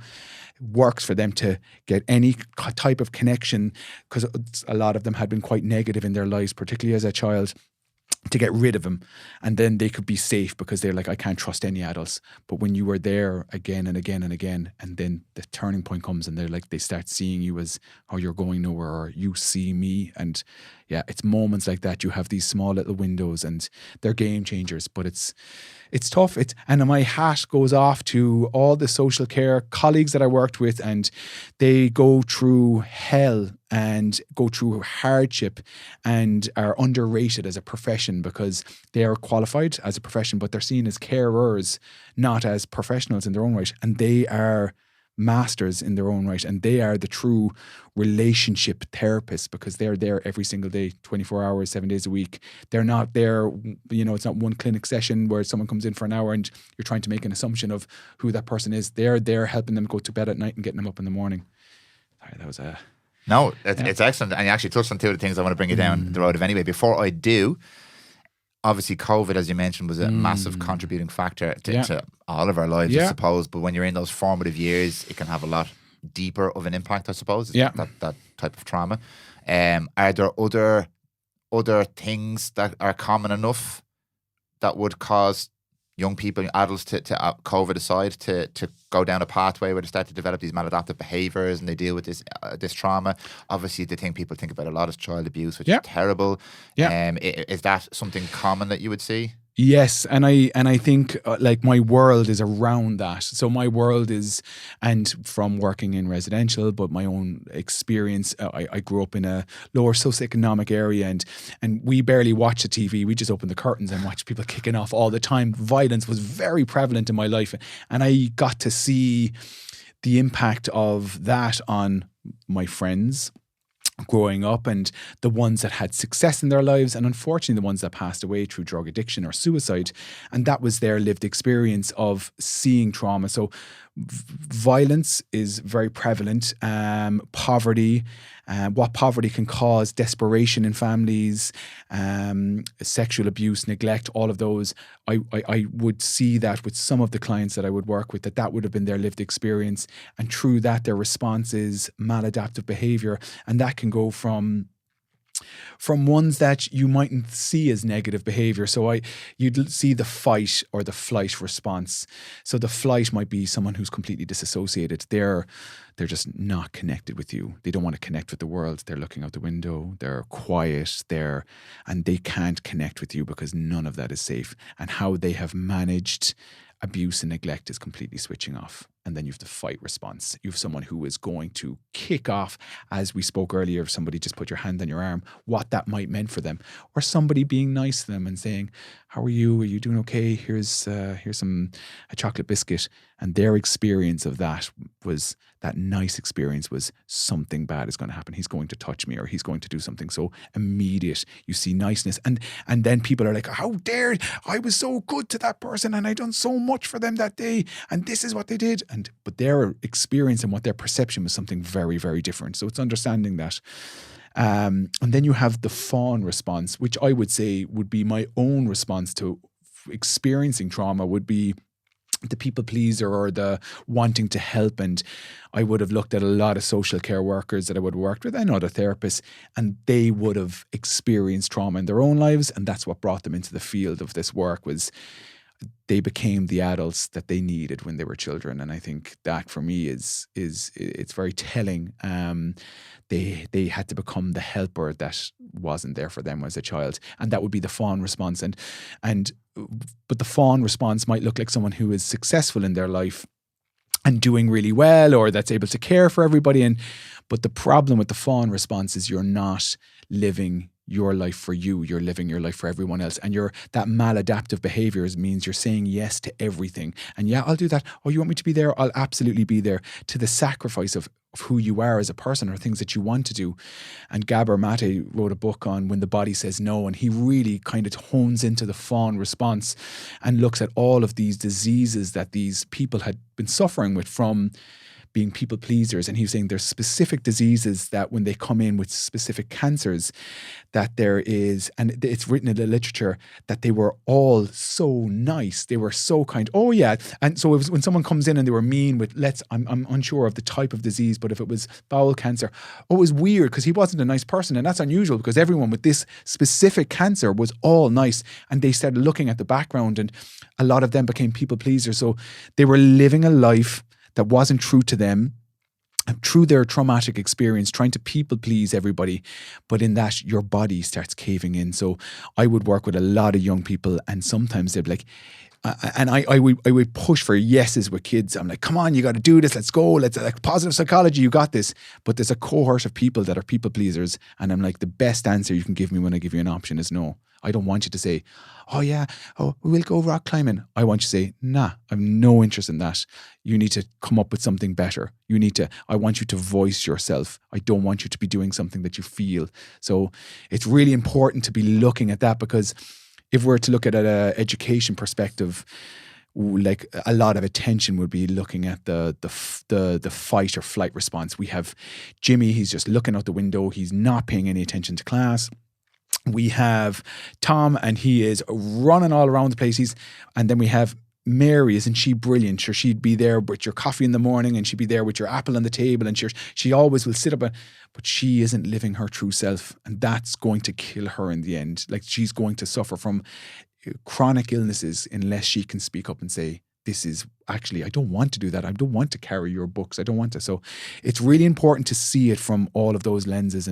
works for them to get any type of connection, because a lot of them had been quite negative in their lives, particularly as a child, to get rid of them. And then they could be safe because they're like, I can't trust any adults. But when you were there again and again and again, and then the turning point comes and they're like, they start seeing you as, oh, you're going nowhere, or you see me. And yeah, it's moments like that. You have these small little windows and they're game changers, but it's tough. And my hat goes off to all the social care colleagues that I worked with, and they go through hell and go through hardship and are underrated as a profession because they are qualified as a profession, but they're seen as carers, not as professionals in their own right. And they are masters in their own right, and they are the true relationship therapists because they're there every single day, 24 hours, 7 days a week. They're not there, it's not one clinic session where someone comes in for an hour and you're trying to make an assumption of who that person is. They're there helping them go to bed at night and getting them up in the morning. Sorry, that was No, it's excellent. And you actually touched on two of the things I want to bring you down the road of anyway. Before I do, obviously COVID, as you mentioned, was a massive contributing factor to all of our lives, I suppose. But when you're in those formative years, it can have a lot deeper of an impact, I suppose. That type of trauma. Are there other things that are common enough that would cause young people, adults, to COVID aside, to go down a pathway where they start to develop these maladaptive behaviours and they deal with this trauma? Obviously, the thing people think about a lot is child abuse, which is terrible. Is that something common that you would see? Yes, and I think like my world is around that. So my world is, and from working in residential, but my own experience, I grew up in a lower socioeconomic area, and we barely watch the TV. We just open the curtains and watch people kicking off all the time. Violence was very prevalent in my life, and I got to see the impact of that on my friends, growing up, and the ones that had success in their lives, and unfortunately the ones that passed away through drug addiction or suicide. And that was their lived experience of seeing trauma. So violence is very prevalent. Poverty, what poverty can cause, desperation in families, sexual abuse, neglect, all of those. I would see that with some of the clients that I would work with, that would have been their lived experience. And through that, their response is maladaptive behavior. And that can go from ones that you mightn't see as negative behavior. So you'd see the fight or the flight response. So the flight might be someone who's completely disassociated. They're just not connected with you. They don't want to connect with the world. They're looking out the window. They're quiet. And they can't connect with you because none of that is safe. And how they have managed abuse and neglect is completely switching off. And then you have the fight response. You have someone who is going to kick off, as we spoke earlier, if somebody just put your hand on your arm, what that might mean for them. Or somebody being nice to them and saying, how are you? Are you doing okay? Here's a chocolate biscuit. And their experience of that nice experience was something bad is going to happen. He's going to touch me, or he's going to do something. So immediate, you see niceness. And then people are like, how dare, I was so good to that person and I done so much for them that day. And this is what they did. But their experience and what their perception was something very, very different. So it's understanding that. And then you have the fawn response, which I would say would be my own response to experiencing trauma, would be the people pleaser or the wanting to help. And I would have looked at a lot of social care workers that I would have worked with and other therapists, and they would have experienced trauma in their own lives. And that's what brought them into the field of this work, was they became the adults that they needed when they were children. And I think that for me is it's very telling. They had to become the helper that wasn't there for them as a child. And that would be the fawn response. But the fawn response might look like someone who is successful in their life and doing really well, or that's able to care for everybody. But the problem with the fawn response is you're not living your life for you, you're living your life for everyone else. And that maladaptive behaviors means you're saying yes to everything. And yeah, I'll do that. Oh, you want me to be there? I'll absolutely be there, to the sacrifice of who you are as a person or things that you want to do. And Gabor Mate wrote a book on When the Body Says No, and he really kind of hones into the fawn response and looks at all of these diseases that these people had been suffering with from being people pleasers. And he was saying there's specific diseases that when they come in with specific cancers, that there is, and it's written in the literature, that they were all so nice. They were so kind. Oh yeah. And so it was when someone comes in and they were mean with, I'm unsure of the type of disease, but if it was bowel cancer, it was weird because he wasn't a nice person. And that's unusual because everyone with this specific cancer was all nice. And they started looking at the background, and a lot of them became people pleasers. So they were living a life that wasn't true to them, through their traumatic experience, trying to people please everybody. But in that, your body starts caving in. So I would work with a lot of young people, and sometimes they'd be like, and I would push for yeses with kids. I'm like, come on, you got to do this. Let's go. Let's, like, positive psychology. You got this. But there's a cohort of people that are people pleasers. And I'm like, the best answer you can give me when I give you an option is no. I don't want you to say, oh yeah, we'll go rock climbing. I want you to say, nah, I've no interest in that. You need to come up with something better. I want you to voice yourself. I don't want you to be doing something that you feel. So it's really important to be looking at that, because if we're to look at an education perspective, like a lot of attention would be looking at the fight or flight response. We have Jimmy, he's just looking out the window. He's not paying any attention to class. We have Tom, and he is running all around the place. And then we have Mary. Isn't she brilliant? Sure, she'd be there with your coffee in the morning, and she'd be there with your apple on the table, and she always will sit up, but she isn't living her true self, and that's going to kill her in the end. Like, she's going to suffer from chronic illnesses unless she can speak up and say, this is actually, I don't want to do that. I don't want to carry your books. I don't want to. So it's really important to see it from all of those lenses.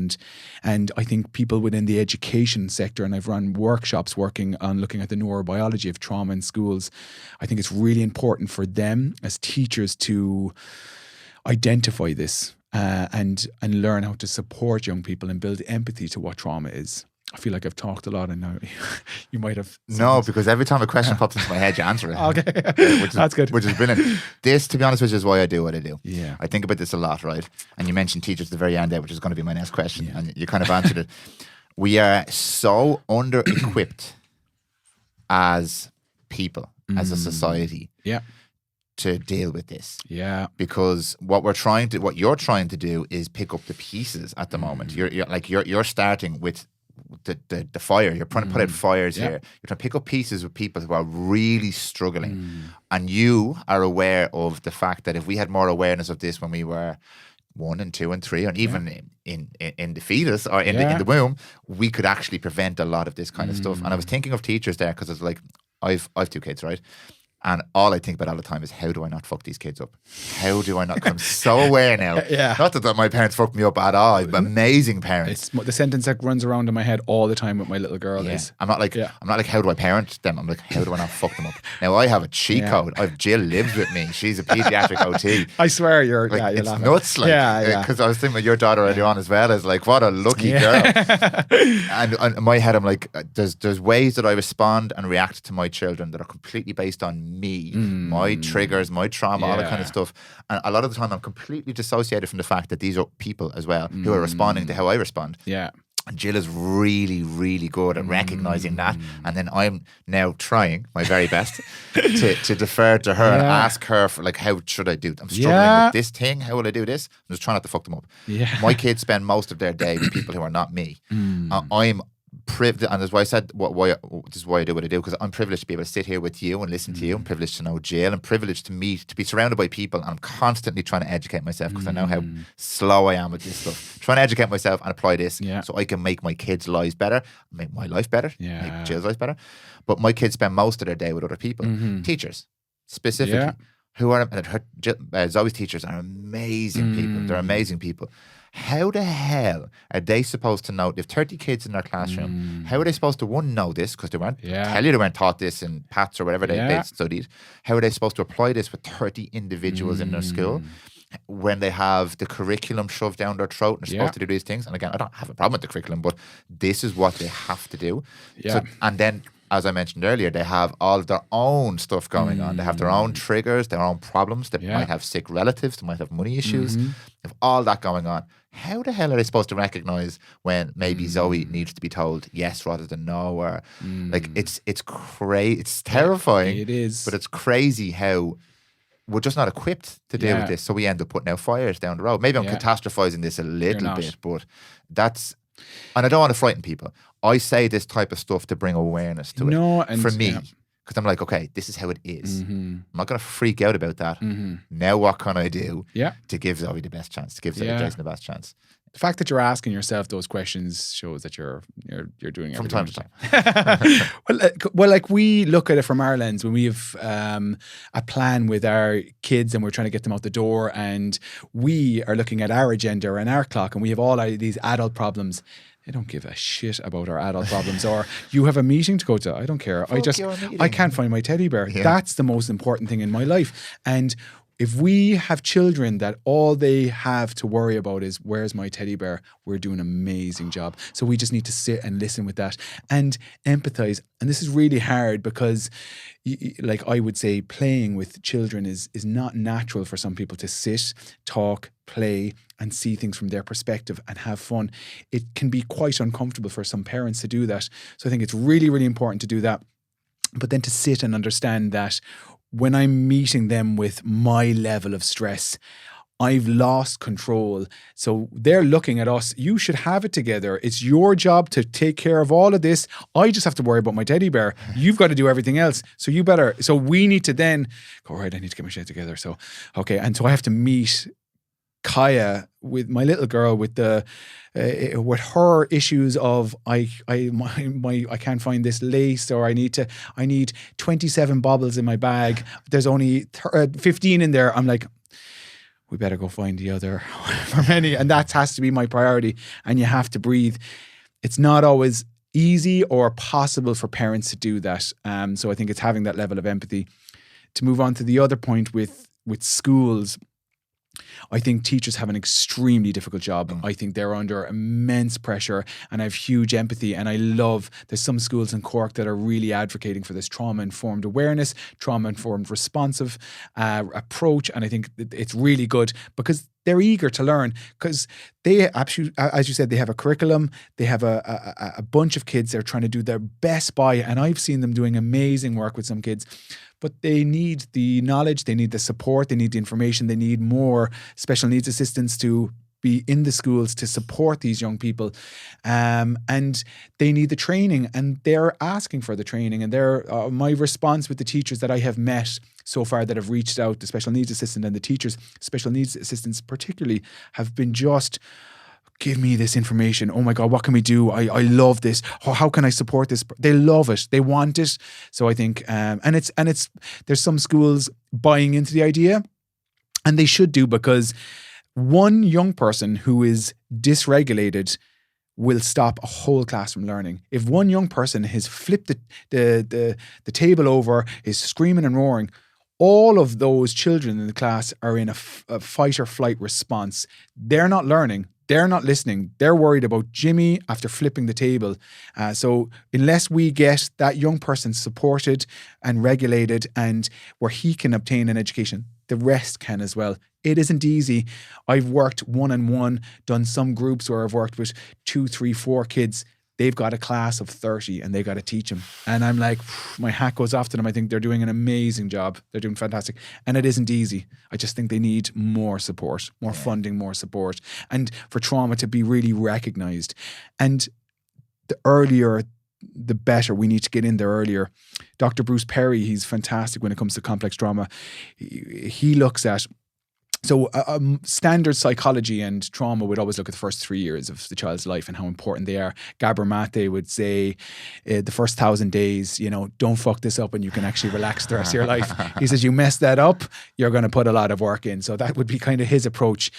And I think people within the education sector, and I've run workshops working on looking at the neurobiology of trauma in schools, I think it's really important for them as teachers to identify this and learn how to support young people and build empathy to what trauma is. I feel like I've talked a lot, and now you might have. No, because every time a question pops into my head, you answer it. Okay, that's good. Which is brilliant. This, to be honest with you, is why I do what I do. Yeah. I think about this a lot, right? And you mentioned teachers at the very end there, which is going to be my next question, and you kind of answered it. We are so under-equipped as people, as a society, to deal with this. Yeah. Because what you're trying to do is pick up the pieces at the moment. You're starting with the fire. You're trying to put out fires here. You're trying to pick up pieces with people who are really struggling. And you are aware of the fact that if we had more awareness of this when we were 1 and 2 and 3, and even in the fetus or in the womb, we could actually prevent a lot of this kind of stuff. And I was thinking of teachers there, because it's like, I've 2 kids, right? And all I think about all the time is, how do I not fuck these kids up? How do I not? Because I'm so aware now. Not that my parents fucked me up at all. I'm amazing parents. It's the sentence that runs around in my head all the time with my little girl is. I'm not like how do I parent them? I'm like, how do I not fuck them up? Now I have a cheat code. Jill lives with me. She's a pediatric OT. I swear you're it's nuts. Because I was thinking about your daughter earlier on as well. As like, what a lucky girl. And in my head, I'm like, there's ways that I respond and react to my children that are completely based on me, my triggers, my trauma, all that kind of stuff. And a lot of the time I'm completely dissociated from the fact that these are people as well who are responding to how I respond. Yeah. And Jill is really, really good at recognizing that. And then I'm now trying my very best to defer to her and ask her for, like, how should I do? I'm struggling with this thing. How will I do this? I'm just trying not to fuck them up. Yeah. My kids spend most of their day with people who are not me. I'm privileged, and that's why I said this is why I do what I do, because I'm privileged to be able to sit here with you and listen to you. I'm privileged to know Jill. I'm privileged to be surrounded by people, and I'm constantly trying to educate myself, because I know how slow I am with this stuff. Trying to educate myself and apply this so I can make my kids' lives better, make my life better, make Jill's life better. But my kids spend most of their day with other people, teachers specifically, who are Zoe's teachers are amazing people. They're amazing people. How the hell are they supposed to know, if 30 kids in their classroom, how are they supposed to, one, know this, because they weren't tell you they weren't taught this in PATS or whatever they studied. How are they supposed to apply this with 30 individuals in their school when they have the curriculum shoved down their throat and they're supposed to do these things? And again, I don't have a problem with the curriculum, but this is what they have to do. So, and then, as I mentioned earlier, they have all of their own stuff going on. They have their own triggers, their own problems. They might have sick relatives. They might have money issues. They have all that going on. How the hell are they supposed to recognize when maybe Zoe needs to be told yes rather than no? Or like, it's crazy. It's terrifying. It is. But it's crazy how we're just not equipped to deal with this. So we end up putting out fires down the road. Maybe I'm catastrophizing this a little bit, but that's... And I don't want to frighten people. I say this type of stuff to bring awareness to it. For me, because I'm like, okay, this is how it is. I'm not going to freak out about that. Now what can I do to give Zoe the best chance, to give Jason the best chance? The fact that you're asking yourself those questions shows that you're doing everything. From time to time. Well, like, we look at it from our lens when we have a plan with our kids and we're trying to get them out the door, and we are looking at our agenda and our clock, and we have all these adult problems. I don't give a shit about our adult problems. Or you have a meeting to go to. I don't care. I can't find my teddy bear. That's the most important thing in my life. And if we have children that all they have to worry about is, where's my teddy bear, we're doing an amazing job. So we just need to sit and listen with that and empathize. And this is really hard because, like I would say, playing with children is not natural for some people to sit, talk, play, and see things from their perspective and have fun. It can be quite uncomfortable for some parents to do that. So I think it's really, really important to do that. But then to sit and understand that when I'm meeting them with my level of stress, I've lost control. So they're looking at us. You should have it together. It's your job to take care of all of this. I just have to worry about my teddy bear. You've got to do everything else. So we need to then go, right, I need to get my shit together. So, okay. And so I have to meet Kaya, with my little girl, with with her issues of I can't find this lace, or I need 27 baubles in my bag. There's only 15 in there. I'm like, we better go find the other however many, and that has to be my priority. And you have to breathe. It's not always easy or possible for parents to do that. So I think it's having that level of empathy. To move on to the other point with schools. I think teachers have an extremely difficult job. I think they're under immense pressure, and I have huge empathy. And I love there's some schools in Cork that are really advocating for this trauma-informed awareness, trauma-informed responsive approach. And I think it's really good because they're eager to learn, because they actually, as you said, they have a curriculum. They have a bunch of kids they're trying to do their best by, and I've seen them doing amazing work with some kids. But they need the knowledge, they need the support, they need the information, they need more special needs assistants to be in the schools to support these young people, and they need the training, and they're asking for the training. And my response with the teachers that I have met so far that have reached out, the special needs assistant and the teachers, special needs assistants particularly, have been just, give me this information. Oh my God, what can we do? I love this. How can I support this? They love it. They want it. So I think, and it's there's some schools buying into the idea, and they should do, because one young person who is dysregulated will stop a whole class from learning. If one young person has flipped the table over, is screaming and roaring, all of those children in the class are in a fight or flight response. They're not learning. They're not listening. They're worried about Jimmy after flipping the table. So unless we get that young person supported and regulated, and where he can obtain an education, the rest can as well. It isn't easy. I've worked one-on-one, done some groups where I've worked with 2, 3, 4 kids. They've got a class of 30 and they got to teach them. And I'm like, my hat goes off to them. I think they're doing an amazing job. They're doing fantastic. And it isn't easy. I just think they need more support, more funding, more support. And for trauma to be really recognised. And the earlier, the better. We need to get in there earlier. Dr. Bruce Perry, he's fantastic when it comes to complex trauma. He looks at, so standard psychology and trauma would always look at the first 3 years of the child's life and how important they are. Gabor Mate would say the first 1,000 days, don't fuck this up and you can actually relax the rest of your life. He says, you mess that up, you're going to put a lot of work in. So that would be kind of his approach.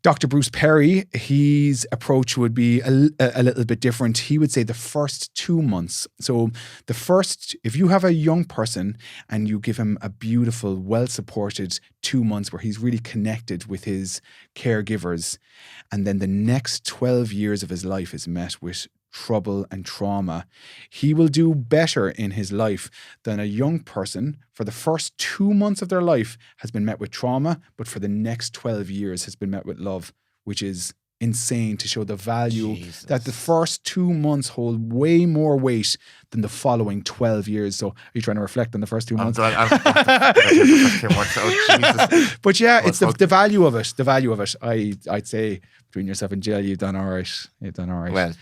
Dr. Bruce Perry, his approach would be a little bit different. He would say the first 2 months. So if you have a young person and you give him a beautiful, well-supported 2 months where he's really connected with his caregivers, and then the next 12 years of his life is met with trouble and trauma, he will do better in his life than a young person for the first 2 months of their life has been met with trauma, but for the next 12 years has been met with love, which is insane to show the value that the first 2 months hold way more weight than the following 12 years. So are you trying to reflect on the first 2 months? But yeah, it's the value of it. The value of it. I'd say between yourself and Jill, you've done all right. Well,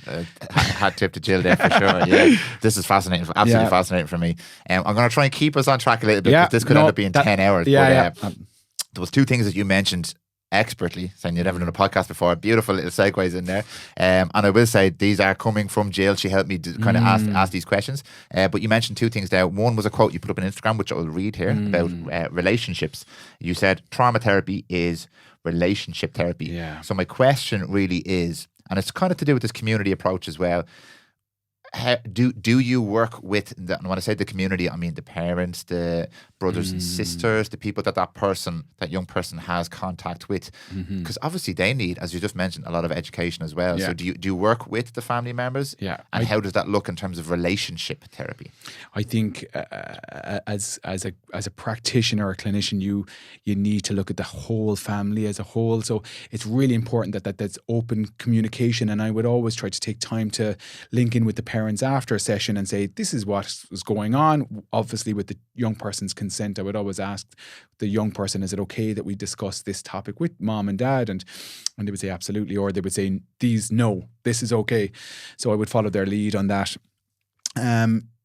hat tip to Jill there for sure. Yeah, this is fascinating. Absolutely fascinating for me. I'm going to try and keep us on track a little bit, because this could end up being 10 hours. Yeah, there was 2 things that you mentioned expertly, saying you'd never done a podcast before. Beautiful little segues in there. And I will say these are coming from Jill. She helped me to kind of ask these questions. But you mentioned 2 things there. One was a quote you put up on Instagram, which I'll read here, about relationships. You said trauma therapy is relationship therapy. Yeah. So my question really is, and it's kind of to do with this community approach as well, do you work with, and when I say the community, I mean the parents, the brothers and sisters, the people that young person has contact with, because obviously they need, as you just mentioned, a lot of education as well. So do you work with the family members? Yeah. And how does that look in terms of relationship therapy? I think as a practitioner or clinician, you need to look at the whole family as a whole. So it's really important that that's open communication. And I would always try to take time to link in with the parents after a session and say, this is what was going on. Obviously, with the young person's consent, I would always ask the young person, is it okay that we discuss this topic with mom and dad? And they would say absolutely, or they would say, no, this is okay. So I would follow their lead on that.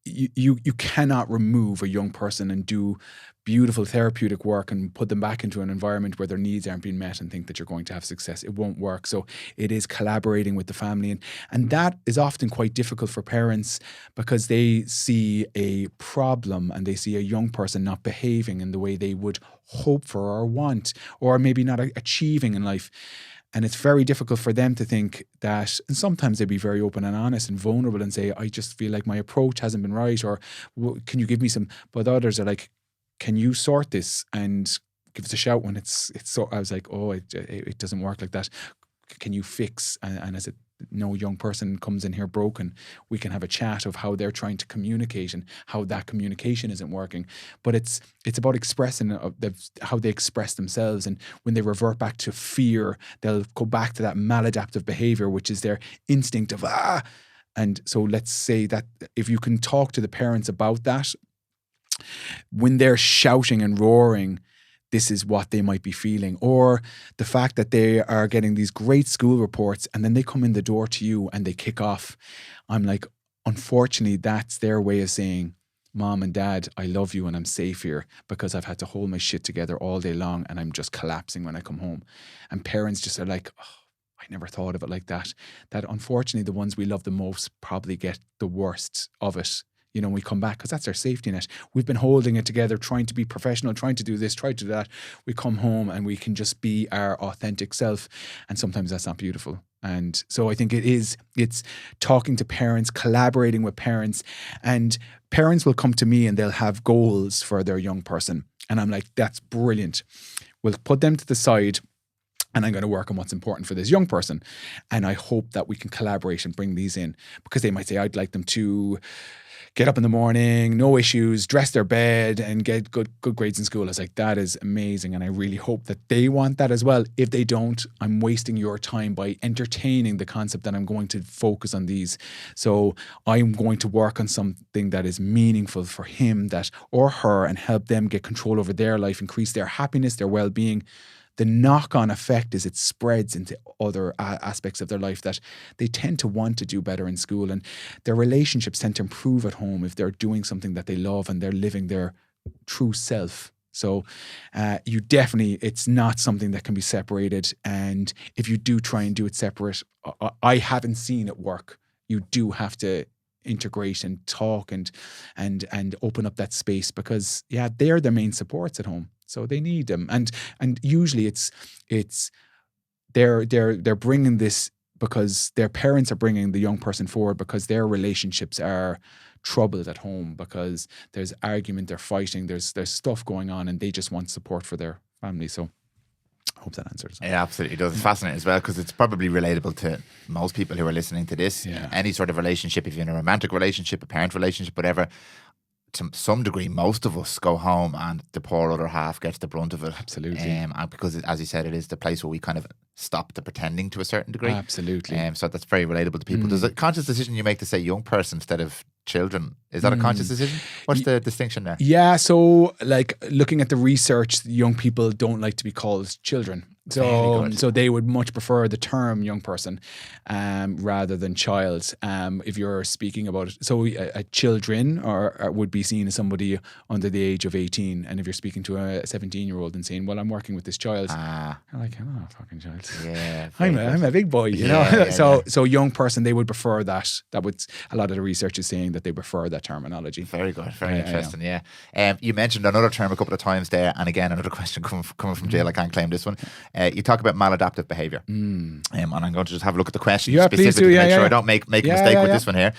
You cannot remove a young person and do beautiful therapeutic work and put them back into an environment where their needs aren't being met and think that you're going to have success. It won't work. So it is collaborating with the family. And that is often quite difficult for parents, because they see a problem and they see a young person not behaving in the way they would hope for or want, or maybe not achieving in life. And it's very difficult for them to think that, and sometimes they'd be very open and honest and vulnerable and say, I just feel like my approach hasn't been right, or can you give me some, but others are like, can you sort this? And give us a shout when it's so. I was like, oh, it doesn't work like that. Can you fix? And as no young person comes in here broken, we can have a chat of how they're trying to communicate and how that communication isn't working. But it's about expressing how they express themselves. And when they revert back to fear, they'll go back to that maladaptive behavior, which is their instinct of And so let's say that if you can talk to the parents about that, when they're shouting and roaring, this is what they might be feeling. Or the fact that they are getting these great school reports and then they come in the door to you and they kick off. I'm like, unfortunately, that's their way of saying, Mom and Dad, I love you and I'm safe here because I've had to hold my shit together all day long and I'm just collapsing when I come home. And parents just are like, oh, I never thought of it like that. That unfortunately, the ones we love the most probably get the worst of it. When we come back, because that's our safety net. We've been holding it together, trying to be professional, trying to do this, trying to do that. We come home and we can just be our authentic self. And sometimes that's not beautiful. And so I think it's talking to parents, collaborating with parents. And parents will come to me and they'll have goals for their young person. And I'm like, that's brilliant. We'll put them to the side. And I'm going to work on what's important for this young person. And I hope that we can collaborate and bring these in. Because they might say, I'd like them to get up in the morning, no issues, dress their bed and get good grades in school. I was like, that is amazing. And I really hope that they want that as well. If they don't, I'm wasting your time by entertaining the concept that I'm going to focus on these. So I'm going to work on something that is meaningful for him or her and help them get control over their life, increase their happiness, their well-being. The knock-on effect is it spreads into other aspects of their life that they tend to want to do better in school, and their relationships tend to improve at home if they're doing something that they love and they're living their true self. So it's not something that can be separated. And if you do try and do it separate, I haven't seen it work. You do have to integrate and talk and open up that space because they're the main supports at home. So they need them, and usually it's they're bringing this because their parents are bringing the young person forward because their relationships are troubled at home because there's argument, they're fighting, there's stuff going on, and they just want support for their family. So I hope that answers. It absolutely does. It's fascinating as well because it's probably relatable to most people who are listening to this. Yeah. Any sort of relationship, if you're in a romantic relationship, a parent relationship, whatever. To some degree, most of us go home and the poor other half gets the brunt of it. Absolutely. And because, as you said, it is the place where we kind of stop the pretending to a certain degree. Absolutely. So that's very relatable to people. There's a conscious decision you make to say young person instead of children. Is that a conscious decision? What's the distinction there? Yeah, so like looking at the research, young people don't like to be called children. So they would much prefer the term young person rather than child. If you're speaking about it, so children or would be seen as somebody under the age of 18. And if you're speaking to a 17-year-old and saying, well, I'm working with this child, I'm like, I'm not a fucking child. Yeah, I'm a big boy, you know. So young person, they would prefer that. That would, a lot of the research is saying that they prefer that terminology. Very good, very interesting. Yeah. You mentioned another term a couple of times there, and again another question coming from Jill. I can't claim this one. You talk about maladaptive behaviour, and I'm going to just have a look at the question specifically to make sure I don't make a mistake with this one here.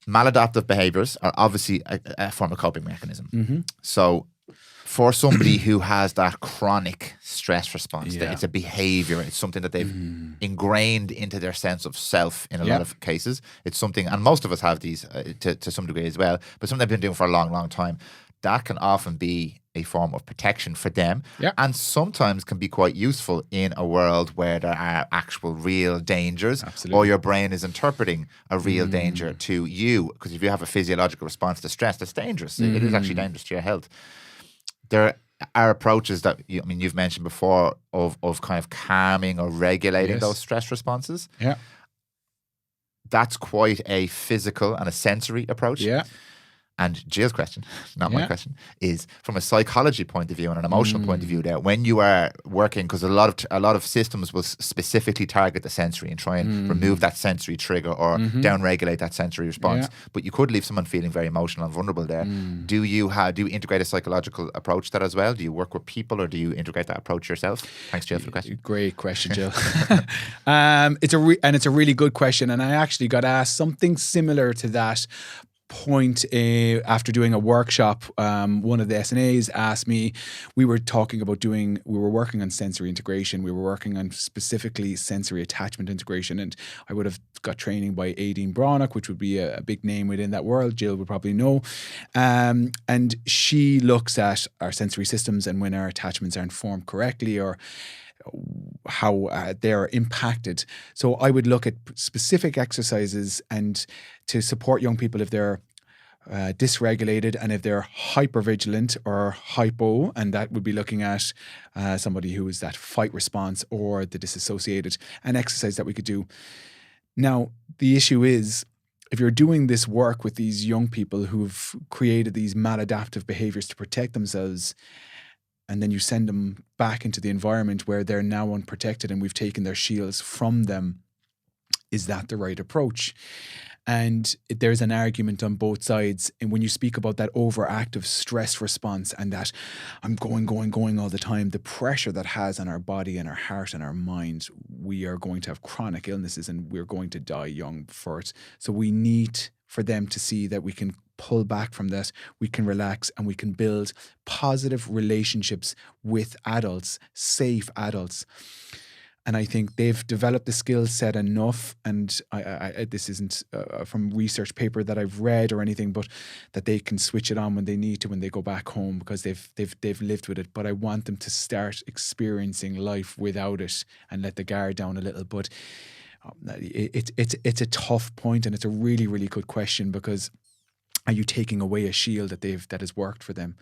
Maladaptive behaviours are obviously a form of coping mechanism. So for somebody who has that chronic stress response, that it's a behaviour, it's something that they've ingrained into their sense of self in a lot of cases. It's something, and most of us have these to some degree as well, but something they've been doing for a long, long time. That can often be a form of protection for them, and sometimes can be quite useful in a world where there are actual real dangers. Absolutely. Or your brain is interpreting a real danger to you, because if you have a physiological response to stress, that's dangerous. It is actually dangerous to your health. There are approaches that you've mentioned before of kind of calming or regulating those stress responses. Yeah, that's quite a physical and a sensory approach. Yeah. And Jill's question, not my question, is from a psychology point of view and an emotional point of view there, when you are working, because a lot of systems will specifically target the sensory and try and remove that sensory trigger or downregulate that sensory response. But you could leave someone feeling very emotional and vulnerable there. Do you integrate a psychological approach to that as well? Do you work with people or do you integrate that approach yourself? Thanks, Jill, for the question. Great question, Jill. It's a really good question. And I actually got asked something similar to that point, after doing a workshop, one of the SNAs asked me, we were working on sensory integration. We were working on specifically sensory attachment integration. And I would have got training by Aideen Brannock, which would be a big name within that world. Jill would probably know. And she looks at our sensory systems and when our attachments aren't formed correctly or how they're impacted. So I would look at specific exercises and to support young people if they're dysregulated and if they're hypervigilant or hypo, and that would be looking at somebody who is that fight response or the disassociated, an exercise that we could do. Now, the issue is, if you're doing this work with these young people who've created these maladaptive behaviors to protect themselves, and then you send them back into the environment where they're now unprotected and we've taken their shields from them, is that the right approach? And there's an argument on both sides. And when you speak about that overactive stress response and that I'm going all the time, the pressure that has on our body and our heart and our mind, we are going to have chronic illnesses and we're going to die young for it. So we need for them to see that we can pull back from that, we can relax and we can build positive relationships with adults, safe adults. And I think they've developed the skill set enough, and I this isn't from research paper that I've read or anything, but that they can switch it on when they need to, when they go back home, because they've lived with it. But I want them to start experiencing life without it and let the guard down a little. But it's a tough point, and it's a really, really good question, because are you taking away a shield that has worked for them?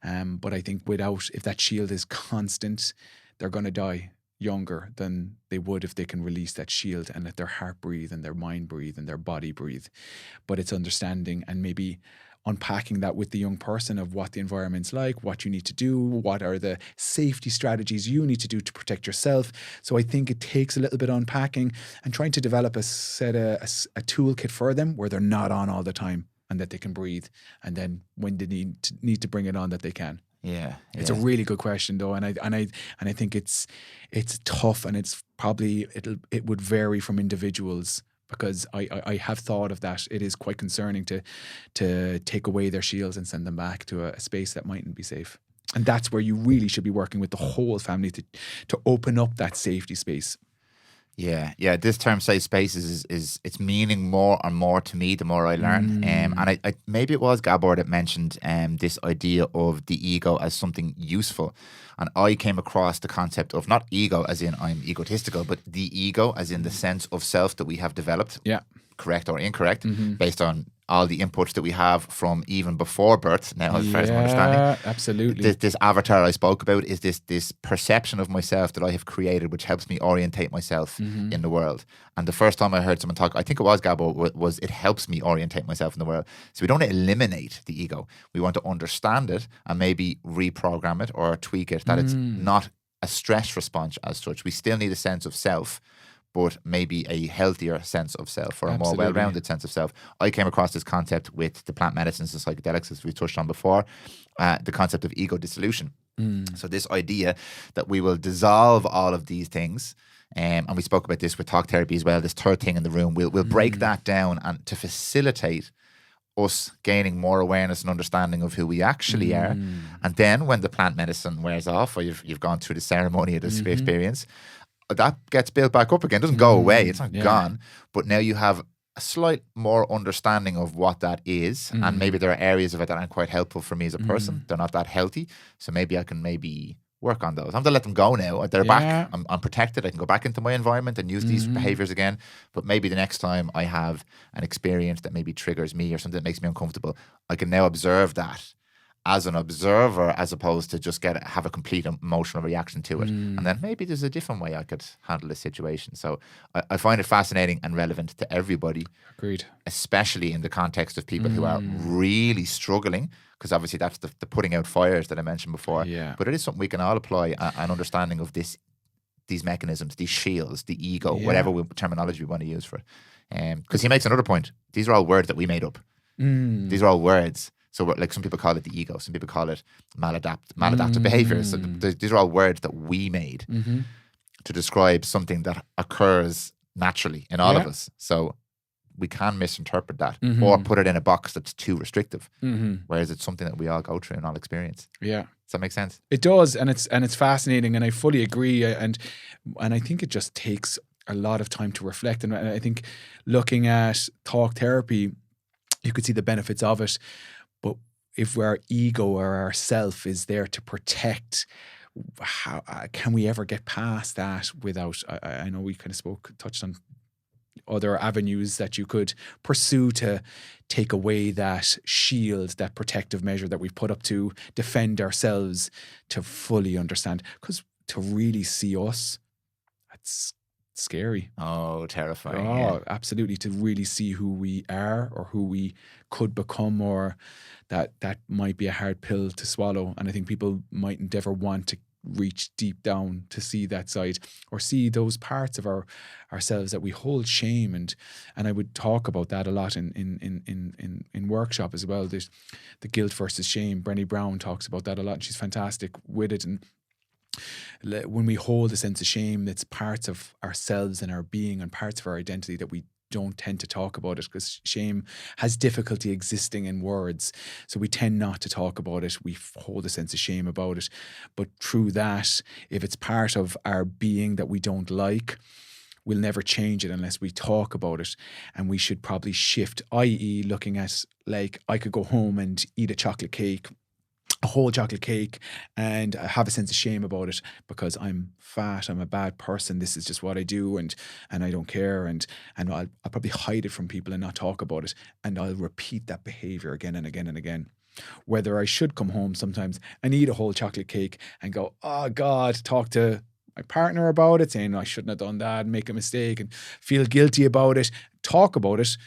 But I think if that shield is constant, they're going to die younger than they would if they can release that shield and let their heart breathe and their mind breathe and their body breathe. But it's understanding and maybe unpacking that with the young person of what the environment's like, what you need to do, what are the safety strategies you need to do to protect yourself. So I think it takes a little bit of unpacking and trying to develop a toolkit for them where they're not on all the time and that they can breathe. And then when they need to bring it on, that they can. Yeah, it's a really good question though, and I think it's tough, and it's probably it would vary from individuals, because I have thought of that. It is quite concerning to take away their shields and send them back to a space that mightn't be safe, and that's where you really should be working with the whole family to open up that safety space. Yeah. This term safe spaces is it's meaning more and more to me the more I learn. And I maybe it was Gabor that mentioned this idea of the ego as something useful. And I came across the concept of not ego as in I'm egotistical, but the ego as in the sense of self that we have developed. Yeah. Correct or incorrect, based on all the inputs that we have from even before birth now, as far as I'm understanding. Absolutely. This avatar I spoke about is this perception of myself that I have created, which helps me orientate myself in the world. And the first time I heard someone talk, I think it was Gabo, was it helps me orientate myself in the world. So we don't eliminate the ego. We want to understand it and maybe reprogram it or tweak it, that it's not a stress response as such. We still need a sense of self, but maybe a healthier sense of self or a more well-rounded sense of self. I came across this concept with the plant medicines and psychedelics, as we touched on before, the concept of ego dissolution. So this idea that we will dissolve all of these things, and we spoke about this with talk therapy as well, this third thing in the room, we'll break that down and to facilitate us gaining more awareness and understanding of who we actually are. And then when the plant medicine wears off, or you've gone through the ceremony of this experience, that gets built back up again. It doesn't go away. It's not gone. But now you have a slight more understanding of what that is. And maybe there are areas of it that aren't quite helpful for me as a person. They're not that healthy. So maybe I can work on those. I'm going to let them go now. They're back. I'm protected. I can go back into my environment and use these behaviors again. But maybe the next time I have an experience that maybe triggers me or something that makes me uncomfortable, I can now observe that as an observer, as opposed to just have a complete emotional reaction to it. And then maybe there's a different way I could handle this situation. So I find it fascinating and relevant to everybody. Agreed. Especially in the context of people who are really struggling, because obviously that's the putting out fires that I mentioned before. Yeah. But it is something we can all apply, an understanding of these mechanisms, these shields, the ego, whatever terminology we want to use for it. Because he makes another point. These are all words that we made up. These are all words. So like some people call it the ego, some people call it maladaptive behaviors. So these are all words that we made to describe something that occurs naturally in all of us. So we can misinterpret that or put it in a box that's too restrictive. Whereas it's something that we all go through and all experience. Yeah. Does that make sense? It does, and it's fascinating, and I fully agree, and I think it just takes a lot of time to reflect. And I think looking at talk therapy, you could see the benefits of it, but if our ego or our self is there to protect, how can we ever get past that without? I know we kind of touched on other avenues that you could pursue to take away that shield, that protective measure that we've put up to defend ourselves, to fully understand. Because to really see us, that's scary. Oh, terrifying. Oh, yeah. Absolutely. To really see who we are or who we could become, or that might be a hard pill to swallow. And I think people mightn't ever want to reach deep down to see that side or see those parts of ourselves that we hold shame. And I would talk about that a lot in workshop as well. There's the guilt versus shame. Brené Brown talks about that a lot, and she's fantastic with it. And when we hold a sense of shame, it's parts of ourselves and our being and parts of our identity that we don't tend to talk about it, because shame has difficulty existing in words. So we tend not to talk about it. We hold a sense of shame about it. But through that, if it's part of our being that we don't like, we'll never change it unless we talk about it. And we should probably shift, i.e. looking at, like, I could go home and eat a whole chocolate cake, and I have a sense of shame about it because I'm fat, I'm a bad person, this is just what I do, and I don't care, and I'll probably hide it from people and not talk about it, and I'll repeat that behavior again and again and again. Whether I should come home sometimes and eat a whole chocolate cake and go, oh God, talk to my partner about it, saying I shouldn't have done that, make a mistake and feel guilty about it, talk about it.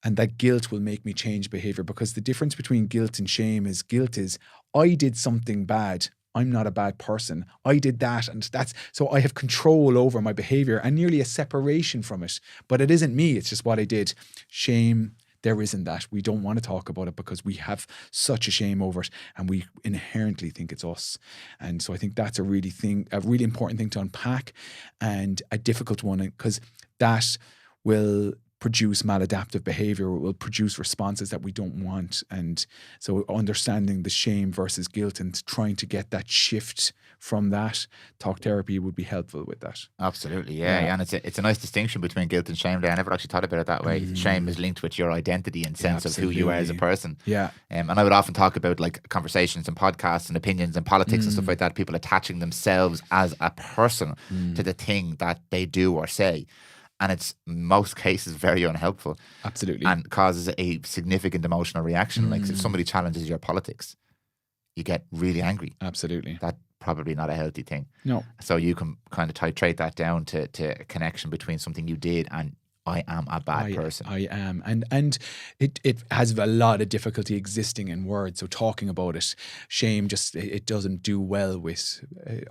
And that guilt will make me change behavior, because the difference between guilt and shame is guilt is I did something bad. I'm not a bad person. I did that. And so I have control over my behavior and nearly a separation from it. But it isn't me. It's just what I did. Shame, there isn't that. We don't want to talk about it because we have such a shame over it and we inherently think it's us. And so I think that's a really important thing to unpack, and a difficult one, because that will produce maladaptive behavior, it will produce responses that we don't want. And so understanding the shame versus guilt and trying to get that shift from that, talk therapy would be helpful with that. Absolutely, yeah. And it's a nice distinction between guilt and shame there. I never actually thought about it that way. Shame is linked with your identity and sense of who you are as a person. Yeah. And I would often talk about, like, conversations and podcasts and opinions and politics and stuff like that, people attaching themselves as a person to the thing that they do or say. And it's, in most cases, very unhelpful. Absolutely. And causes a significant emotional reaction. Like, if somebody challenges your politics, you get really angry. Absolutely. That's probably not a healthy thing. No. So you can kind of titrate that down to a connection between something you did and I am a bad person. I am. And it has a lot of difficulty existing in words. So talking about it, shame just, it doesn't do well with...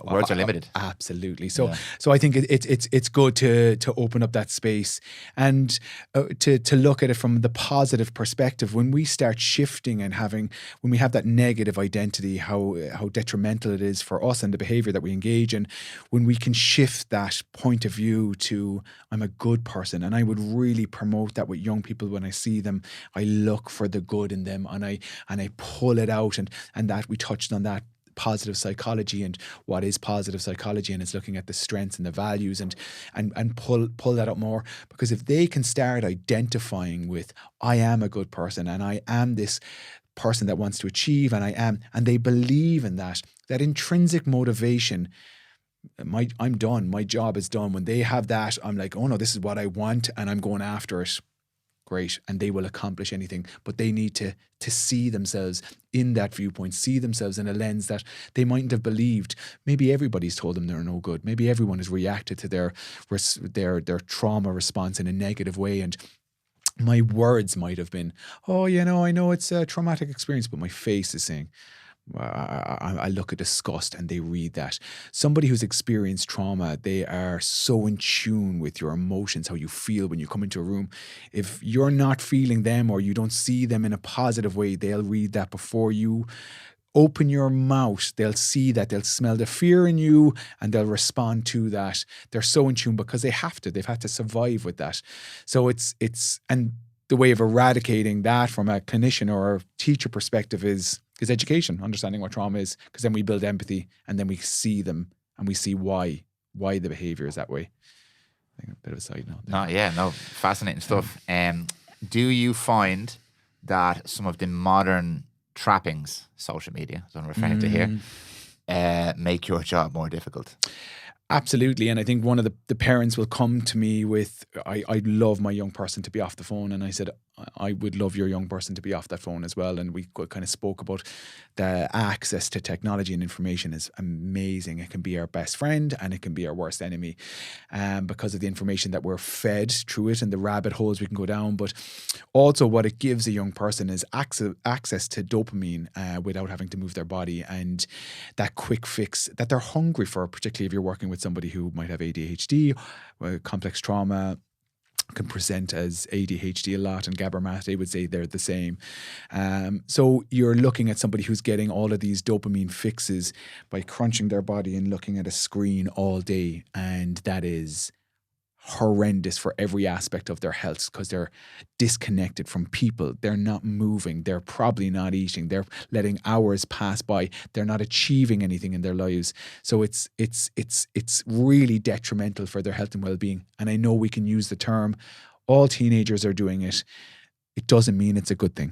words are limited. Absolutely. So I think it's good to open up that space and to look at it from the positive perspective. When we start shifting and when we have that negative identity, how detrimental it is for us and the behavior that we engage in, when we can shift that point of view to, I'm a good person, and I would really promote that with young people. When I see them, I look for the good in them and I pull it out, and that we touched on that positive psychology and what is positive psychology, and it's looking at the strengths and the values and pull that up more, because if they can start identifying with, I am a good person and I am this person that wants to achieve, and they believe in that intrinsic motivation, I'm done. My job is done. When they have that, I'm like, oh no, this is what I want and I'm going after it. Great. And they will accomplish anything. But they need to see themselves in that viewpoint, see themselves in a lens that they mightn't have believed. Maybe everybody's told them they're no good. Maybe everyone has reacted to their trauma response in a negative way. And my words might have been, oh, I know it's a traumatic experience, but my face is saying, I look at disgust, and they read that. Somebody who's experienced trauma, they are so in tune with your emotions, how you feel when you come into a room. If you're not feeling them or you don't see them in a positive way, they'll read that before you open your mouth. They'll see that, they'll smell the fear in you, and they'll respond to that. They're so in tune because they have to. They've had to survive with that. So and the way of eradicating that from a clinician or a teacher perspective is education, understanding what trauma is, because then we build empathy and then we see them and we see why the behavior is that way. I think a bit of a side note. Fascinating stuff. Do you find that some of the modern trappings, social media, as I'm referring to here, make your job more difficult? Absolutely. And I think one of the parents will come to me with, I'd love my young person to be off the phone. And I said, I would love your young person to be off that phone as well. And we kind of spoke about the access to technology and information is amazing. It can be our best friend and it can be our worst enemy because of the information that we're fed through it and the rabbit holes we can go down. But also what it gives a young person is access to dopamine without having to move their body, and that quick fix that they're hungry for, particularly if you're working with somebody who might have ADHD, complex trauma can present as ADHD a lot, and Gabor Mate would say they're the same. So you're looking at somebody who's getting all of these dopamine fixes by crunching their body and looking at a screen all day, and that is horrendous for every aspect of their health because they're disconnected from people. They're not moving. They're probably not eating. They're letting hours pass by. They're not achieving anything in their lives. So it's really detrimental for their health and well-being. And I know we can use the term, all teenagers are doing it. It doesn't mean it's a good thing.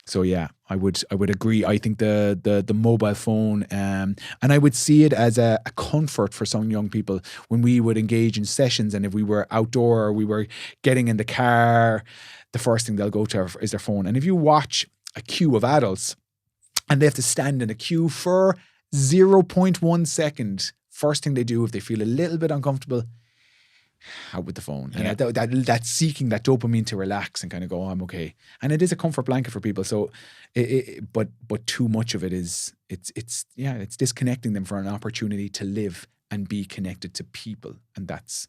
So yeah, I would agree. I think the mobile phone, and I would see it as a comfort for some young people when we would engage in sessions, and if we were outdoor or we were getting in the car, the first thing they'll go to is their phone. And if you watch a queue of adults and they have to stand in a queue for 0.1 second, first thing they do if they feel a little bit uncomfortable, out with the phone. Yeah. And that's seeking that dopamine to relax and kind of go, oh, I'm okay. And it is a comfort blanket for people. So, but too much of it is, it's disconnecting them from an opportunity to live and be connected to people. And that's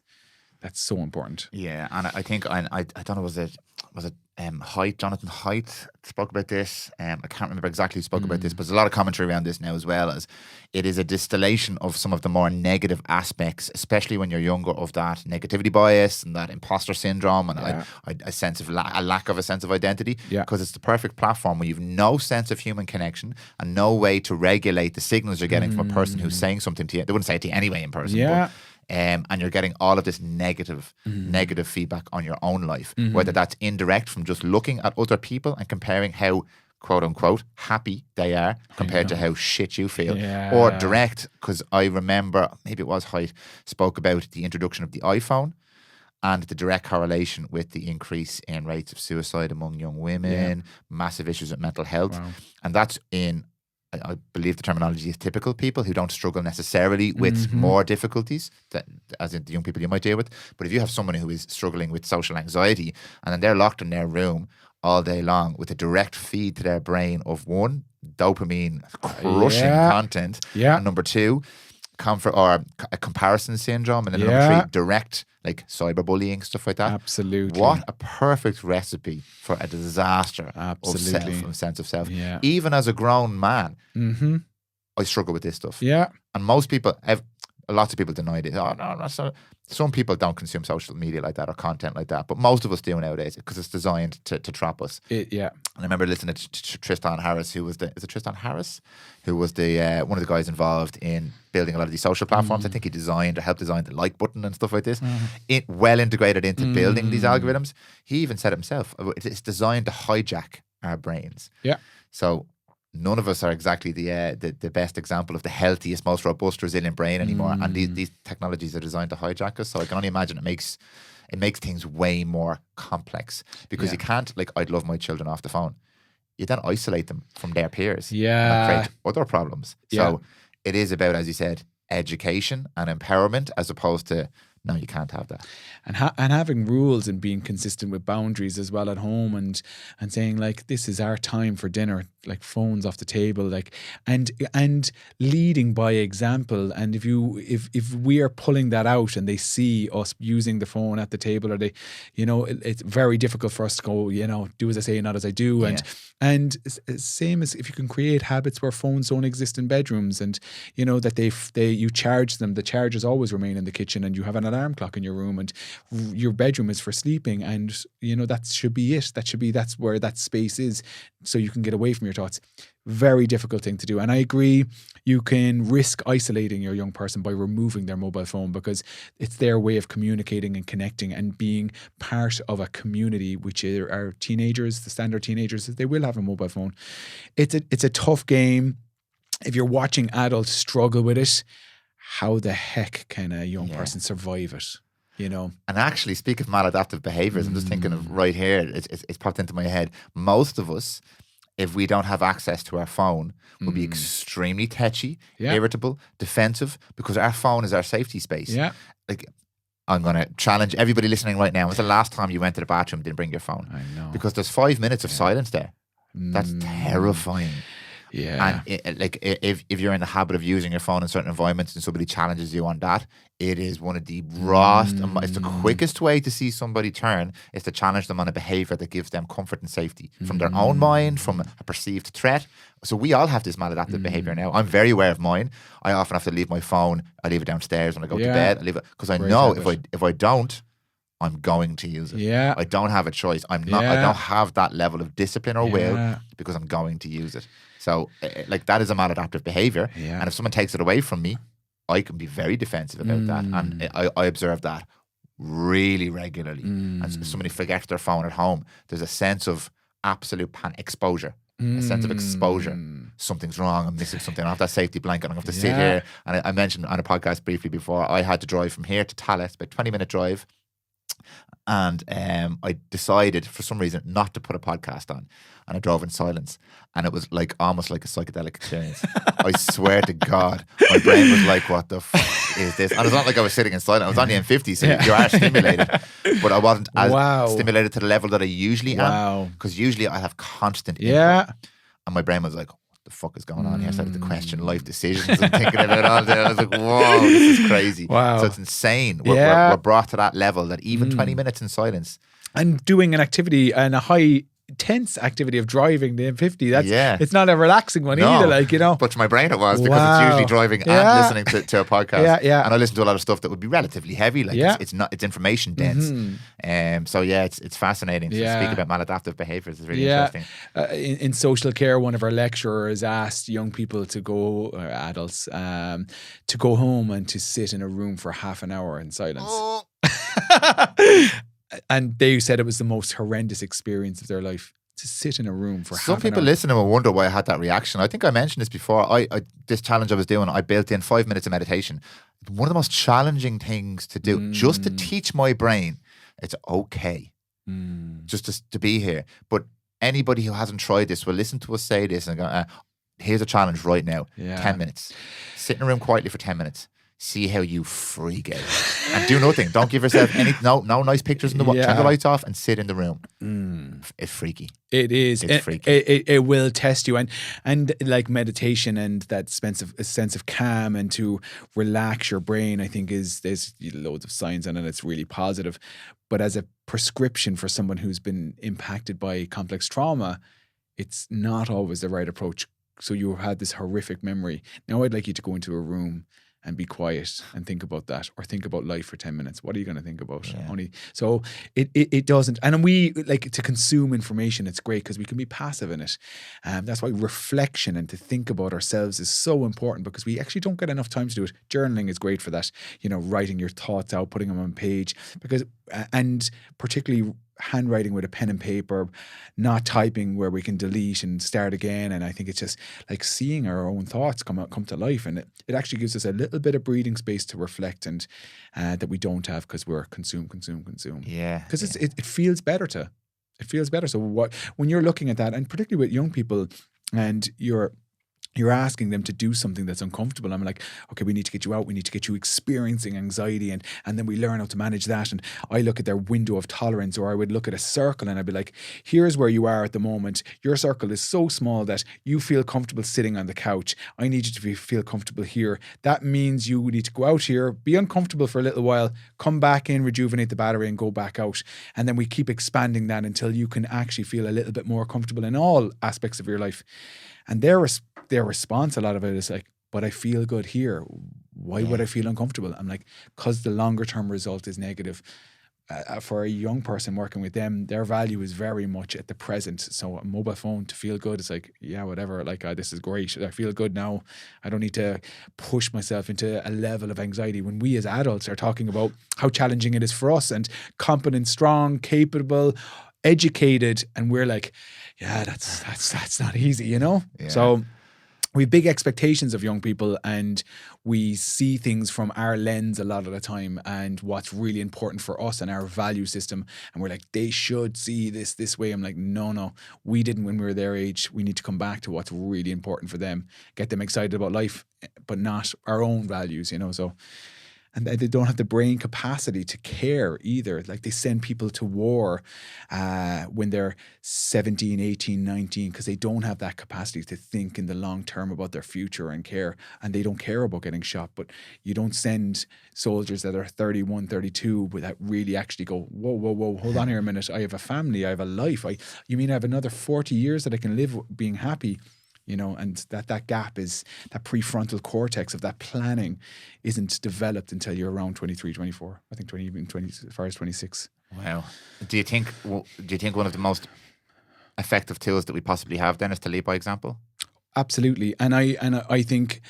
so important. Yeah. And I think, I don't know, was it Jonathan Haidt spoke about this. I can't remember exactly who spoke about this, but there's a lot of commentary around this now as well, as it is a distillation of some of the more negative aspects, especially when you're younger, of that negativity bias and that imposter syndrome and a sense of a lack of a sense of identity, because it's the perfect platform where you've no sense of human connection and no way to regulate the signals you're getting from a person who's saying something to you. They wouldn't say it to you anyway in person. But, and you're getting all of this negative feedback on your own life, whether that's indirect from just looking at other people and comparing how, quote unquote, happy they are compared to how shit you feel, or direct, because I remember, maybe it was Haidt, spoke about the introduction of the iPhone and the direct correlation with the increase in rates of suicide among young women, massive issues with mental health. And that's in, I believe the terminology is typical people who don't struggle necessarily with more difficulties, as in the young people you might deal with. But if you have someone who is struggling with social anxiety and then they're locked in their room all day long with a direct feed to their brain of one, dopamine crushing content, and number two, comfort or a comparison syndrome, and then number three, direct like cyberbullying, stuff like that. Absolutely. What a perfect recipe for a disaster of self and sense of self. Even as a grown man, I struggle with this stuff. And most people, lots of people deny it. Oh, no, that's not. Some people don't consume social media like that or content like that, but most of us do nowadays because it's designed to trap us. And I remember listening to Tristan Harris, who was is it Tristan Harris? Who was the one of the guys involved in building a lot of these social platforms. I think he designed or helped design the like button and stuff like this. It well integrated into building these algorithms. He even said it himself. It's designed to hijack our brains. So none of us are exactly the best example of the healthiest, most robust, resilient brain anymore. And these technologies are designed to hijack us. So I can only imagine it makes things way more complex, because you can't, like, I'd love my children off the phone. You then isolate them from their peers. And create other problems. So it is about, as you said, education and empowerment, as opposed to, no, you can't have that. And having rules and being consistent with boundaries as well at home, and saying, like, this is our time for dinner. like phones off the table, like and leading by example. And if we are pulling that out and they see us using the phone at the table, or they, it's very difficult for us to go, do as I say, not as I do. And same as if you can create habits where phones don't exist in bedrooms, and that you charge them, the chargers always remain in the kitchen, and you have an alarm clock in your room, and your bedroom is for sleeping, and that should be it. That's where that space is, so you can get away from your thoughts. Very difficult thing to do. And I agree, you can risk isolating your young person by removing their mobile phone, because it's their way of communicating and connecting and being part of a community, which are teenagers, the standard teenagers. They will have a mobile phone. It's a tough game. If you're watching adults struggle with it, how the heck can a young person survive it? And actually, speak of maladaptive behaviors, I'm just thinking of right here, it's popped into my head. Most of us, if we don't have access to our phone, will be extremely tetchy, irritable, defensive, because our phone is our safety space. Yeah. Like, I'm going to challenge everybody listening right now. When's the last time you went to the bathroom and didn't bring your phone? I know. Because there's 5 minutes of silence there. That's terrifying. Yeah. And if you're in the habit of using your phone in certain environments and somebody challenges you on that, it is one of the rawest, it's the quickest way to see somebody turn, is to challenge them on a behavior that gives them comfort and safety from their own mind, from a perceived threat. So we all have this maladaptive behavior now. I'm very aware of mine. I often have to leave my phone. I leave it downstairs when I go to bed. I leave it because I know if I don't, I'm going to use it. Yeah. I don't have a choice. I don't have that level of discipline or will, because I'm going to use it. So, that is a maladaptive behavior. Yeah. And if someone takes it away from me, I can be very defensive about that. And I observe that really regularly. And if somebody forgets their phone at home, there's a sense of absolute exposure. A sense of exposure. Something's wrong. I'm missing something. I have that safety blanket. I'm going to have to sit here. And I mentioned on a podcast briefly before, I had to drive from here to Tallaght, about 20-minute drive. And I decided for some reason not to put a podcast on, and I drove in silence, and it was almost like a psychedelic experience. I swear to God, my brain was like, "What the fuck is this?" And it's not like I was sitting in silence. I was on the M50, so you are stimulated, but I wasn't as stimulated to the level that I usually am, because usually I have constant input. And my brain was like, the fuck is going on here? I started to question life decisions and thinking about all day. I was like, whoa, this is crazy. Wow. So it's insane. We're brought to that level that even 20 minutes in silence. And doing an activity and a high tense activity of driving the M50, it's not a relaxing one either, But to my brain it was, because it's usually driving and listening to a podcast. And I listen to a lot of stuff that would be relatively heavy, it's information dense. So it's fascinating to speak about maladaptive behaviors. It's really interesting. In social care, one of our lecturers asked young people to go, adults, to go home and to sit in a room for half an hour in silence. And they said it was the most horrendous experience of their life, to sit in a room for half an hour. Some people listening will wonder why I had that reaction. I think I mentioned this before. This challenge I was doing, I built in 5 minutes of meditation. One of the most challenging things to do, just to teach my brain, it's okay just to be here. But anybody who hasn't tried this will listen to us say this and go, here's a challenge right now. 10 minutes. Sit in a room quietly for 10 minutes. See how you freak out. And do nothing. Don't give yourself no nice pictures in the wall. Turn the lights off and sit in the room. It's freaky. It is. It's freaky. It will test you. And like meditation and that sense of calm and to relax your brain, I think there's loads of science on it. It's really positive. But as a prescription for someone who's been impacted by complex trauma, it's not always the right approach. So you had this horrific memory. Now I'd like you to go into a room and be quiet and think about that, or think about life for 10 minutes. What are you going to think about? So it doesn't. And we like to consume information. It's great because we can be passive in it. That's why reflection and to think about ourselves is so important, because we actually don't get enough time to do it. Journaling is great for that. Writing your thoughts out, putting them on page, and particularly handwriting with a pen and paper, not typing where we can delete and start again. And I think it's just like seeing our own thoughts come to life, and it actually gives us a little bit of breathing space to reflect, and that we don't have because we're consume. Yeah. Because it feels better It feels better. So when you're looking at that, and particularly with young people, and you're you're asking them to do something that's uncomfortable. I'm like, okay, we need to get you out. We need to get you experiencing anxiety. And then we learn how to manage that. And I look at their window of tolerance, or I would look at a circle and I'd be like, here's where you are at the moment. Your circle is so small that you feel comfortable sitting on the couch. I need you to feel comfortable here. That means you need to go out here, be uncomfortable for a little while, come back in, rejuvenate the battery and go back out. And then we keep expanding that until you can actually feel a little bit more comfortable in all aspects of your life. And their response, a lot of it is like, but I feel good here. Why would I feel uncomfortable? I'm like, because the longer term result is negative. For a young person working with them, their value is very much at the present. So a mobile phone to feel good, it's like, yeah, whatever. Like, this is great. I feel good now. I don't need to push myself into a level of anxiety. When we as adults are talking about how challenging it is for us, and competent, strong, capable, educated, and we're like, yeah, that's not easy, you know? Yeah. So we have big expectations of young people, and we see things from our lens a lot of the time and what's really important for us and our value system. And we're like, they should see this way. I'm like, no, we didn't when we were their age. We need to come back to what's really important for them, get them excited about life, but not our own values, you know? So, and they don't have the brain capacity to care either. Like, they send people to war when they're 17, 18, 19, because they don't have that capacity to think in the long term about their future and care. And they don't care about getting shot. But you don't send soldiers that are 31, 32 that really actually go, whoa, hold on here a minute. I have a family. I have a life. You mean I have another 40 years that I can live being happy? You know, and that gap is, that prefrontal cortex of that planning isn't developed until you're around 23, 24. I think 20, as far as 26. Wow. Do you think one of the most effective tools that we possibly have then is to lead by example? Absolutely. And I think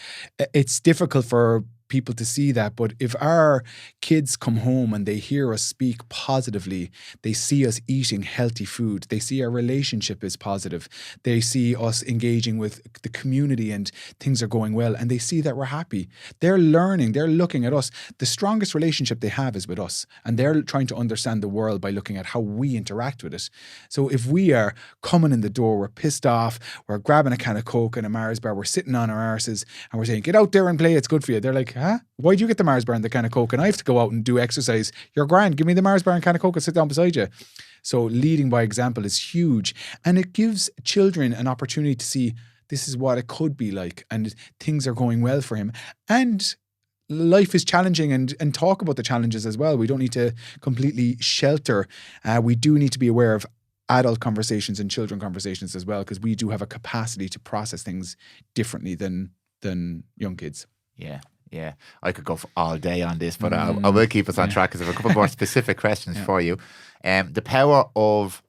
it's difficult for people to see that, but if our kids come home and they hear us speak positively, they see us eating healthy food, they see our relationship is positive, they see us engaging with the community and things are going well, and they see that we're happy, they're learning, they're looking at us. The strongest relationship they have is with us, and they're trying to understand the world by looking at how we interact with it. So if we are coming in the door, we're pissed off, we're grabbing a can of Coke and a Mars bar, we're sitting on our arses and we're saying, get out there and play, it's good for you. They're like, huh? Why'd you get the Mars bar and the can of Coke and I have to go out and do exercise? You're grand. Give me the Mars bar and can of Coke and sit down beside you. So leading by example is huge. And it gives children an opportunity to see this is what it could be like, and things are going well for him. And life is challenging, and talk about the challenges as well. We don't need to completely shelter. We do need to be aware of adult conversations and children conversations as well, because we do have a capacity to process things differently than young kids. Yeah, I could go for all day on this, but I will keep us on track because I have a couple more specific questions for you. The power of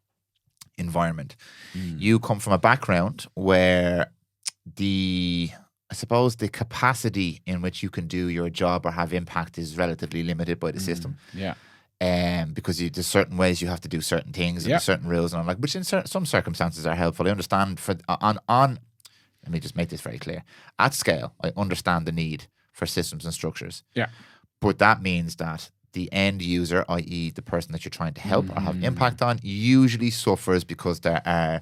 environment. You come from a background where I suppose the capacity in which you can do your job or have impact is relatively limited by the system. Because there's certain ways you have to do certain things and there's certain rules, and which in some circumstances are helpful. I understand let me just make this very clear. At scale, I understand the need for systems and structures. But that means that the end user, i.e. the person that you're trying to help or have impact on, usually suffers because there are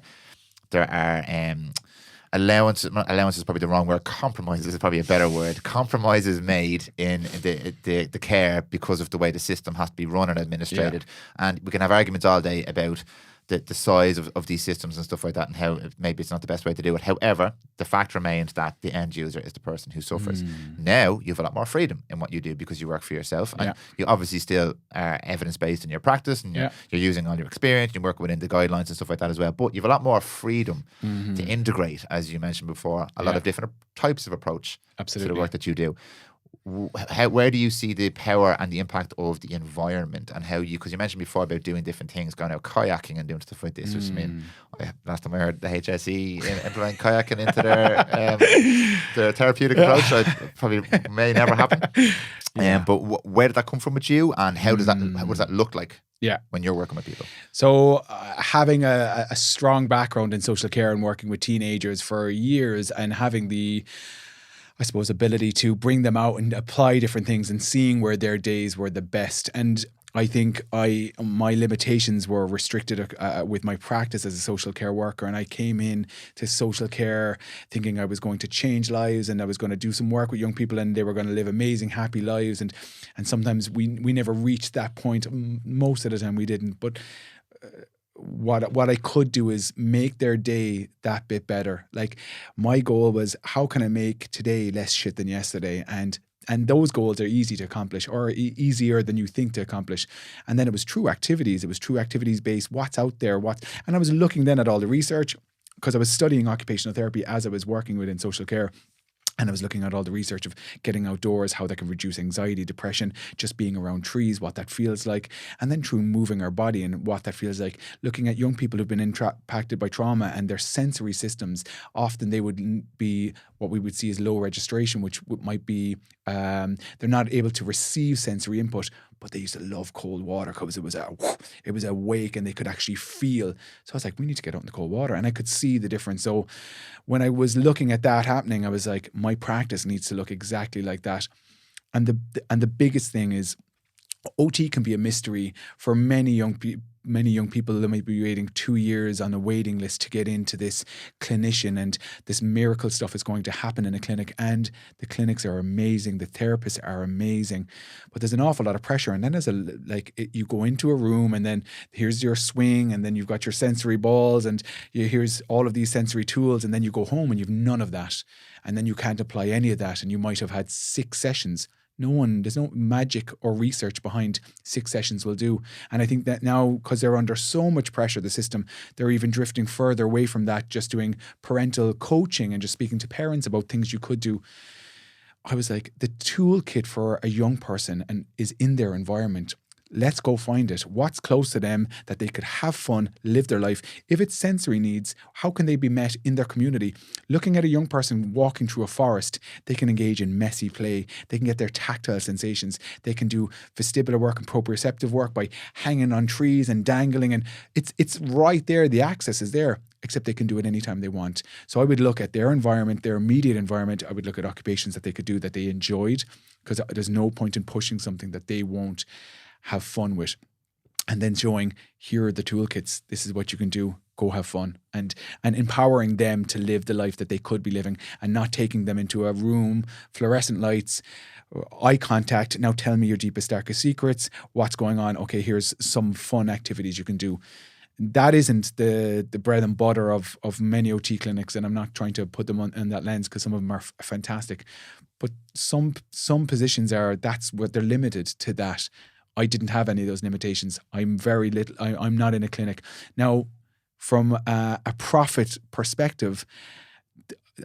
allowance is probably the wrong word, compromises is probably a better word. Compromises made in the care because of the way the system has to be run and administrated. And we can have arguments all day about the size of these systems and stuff like that, and how maybe it's not the best way to do it. However, the fact remains that the end user is the person who suffers. Now you have a lot more freedom in what you do because you work for yourself, and you obviously still are evidence-based in your practice, and you're using all your experience, you work within the guidelines and stuff like that as well, but you have a lot more freedom to integrate, as you mentioned before, a lot of different types of approach to the work that you do. Where do you see the power and the impact of the environment, and how because you mentioned before about doing different things, going out kayaking and doing stuff like this, which last time I heard the HSE implement kayaking into their therapeutic approach, so it probably may never happen. But where did that come from with you, and how does that what does that look like when you're working with people? So having a strong background in social care and working with teenagers for years, and having the ability to bring them out and apply different things, and seeing where their days were the best. And I think my limitations were restricted with my practice as a social care worker, and I came in to social care thinking I was going to change lives and I was going to do some work with young people and they were going to live amazing, happy lives. And sometimes we never reached that point. Most of the time we didn't. But what I could do is make their day that bit better. Like, my goal was, how can I make today less shit than yesterday? And those goals are easy to accomplish, or easier than you think to accomplish. And then it was true activities. It was true activities based. What's out there? And I was looking then at all the research, because I was studying occupational therapy as I was working within social care. And I was looking at all the research of getting outdoors, how that can reduce anxiety, depression, just being around trees, what that feels like. And then through moving our body and what that feels like. Looking at young people who've been impacted by trauma and their sensory systems, often they would be what we would see as low registration, which might be they're not able to receive sensory input, but they used to love cold water because it was a wake and they could actually feel. So I was like, we need to get out in the cold water. And I could see the difference. So when I was looking at that happening, I was like, my practice needs to look exactly like that. And the biggest thing is, OT can be a mystery for many young people that might be waiting 2 years on a waiting list to get into this clinician, and this miracle stuff is going to happen in a clinic, and the clinics are amazing, the therapists are amazing, but there's an awful lot of pressure. And then you go into a room and then here's your swing, and then you've got your sensory balls, and here's all of these sensory tools, and then you go home and you've none of that, and then you can't apply any of that, and you might have had 6 sessions. There's no magic or research behind 6 sessions will do. And I think that now, because they're under so much pressure, the system, they're even drifting further away from that, just doing parental coaching and just speaking to parents about things you could do. I was like, the toolkit for a young person and is in their environment. Let's go find it. What's close to them that they could have fun, live their life? If it's sensory needs, how can they be met in their community? Looking at a young person walking through a forest, they can engage in messy play. They can get their tactile sensations. They can do vestibular work and proprioceptive work by hanging on trees and dangling. And it's right there. The access is there, except they can do it anytime they want. So I would look at their environment, their immediate environment. I would look at occupations that they could do that they enjoyed, because there's no point in pushing something that they won't have fun with, and then showing, here are the toolkits, this is what you can do, go have fun, and empowering them to live the life that they could be living, and not taking them into a room, fluorescent lights, eye contact, now tell me your deepest, darkest secrets, what's going on, okay, here's some fun activities you can do. That isn't the bread and butter of many OT clinics, and I'm not trying to put them in that lens, because some of them are fantastic, but some positions that's what they're limited to that. I didn't have any of those limitations. I'm very little. I'm not in a clinic. Now, from a profit perspective,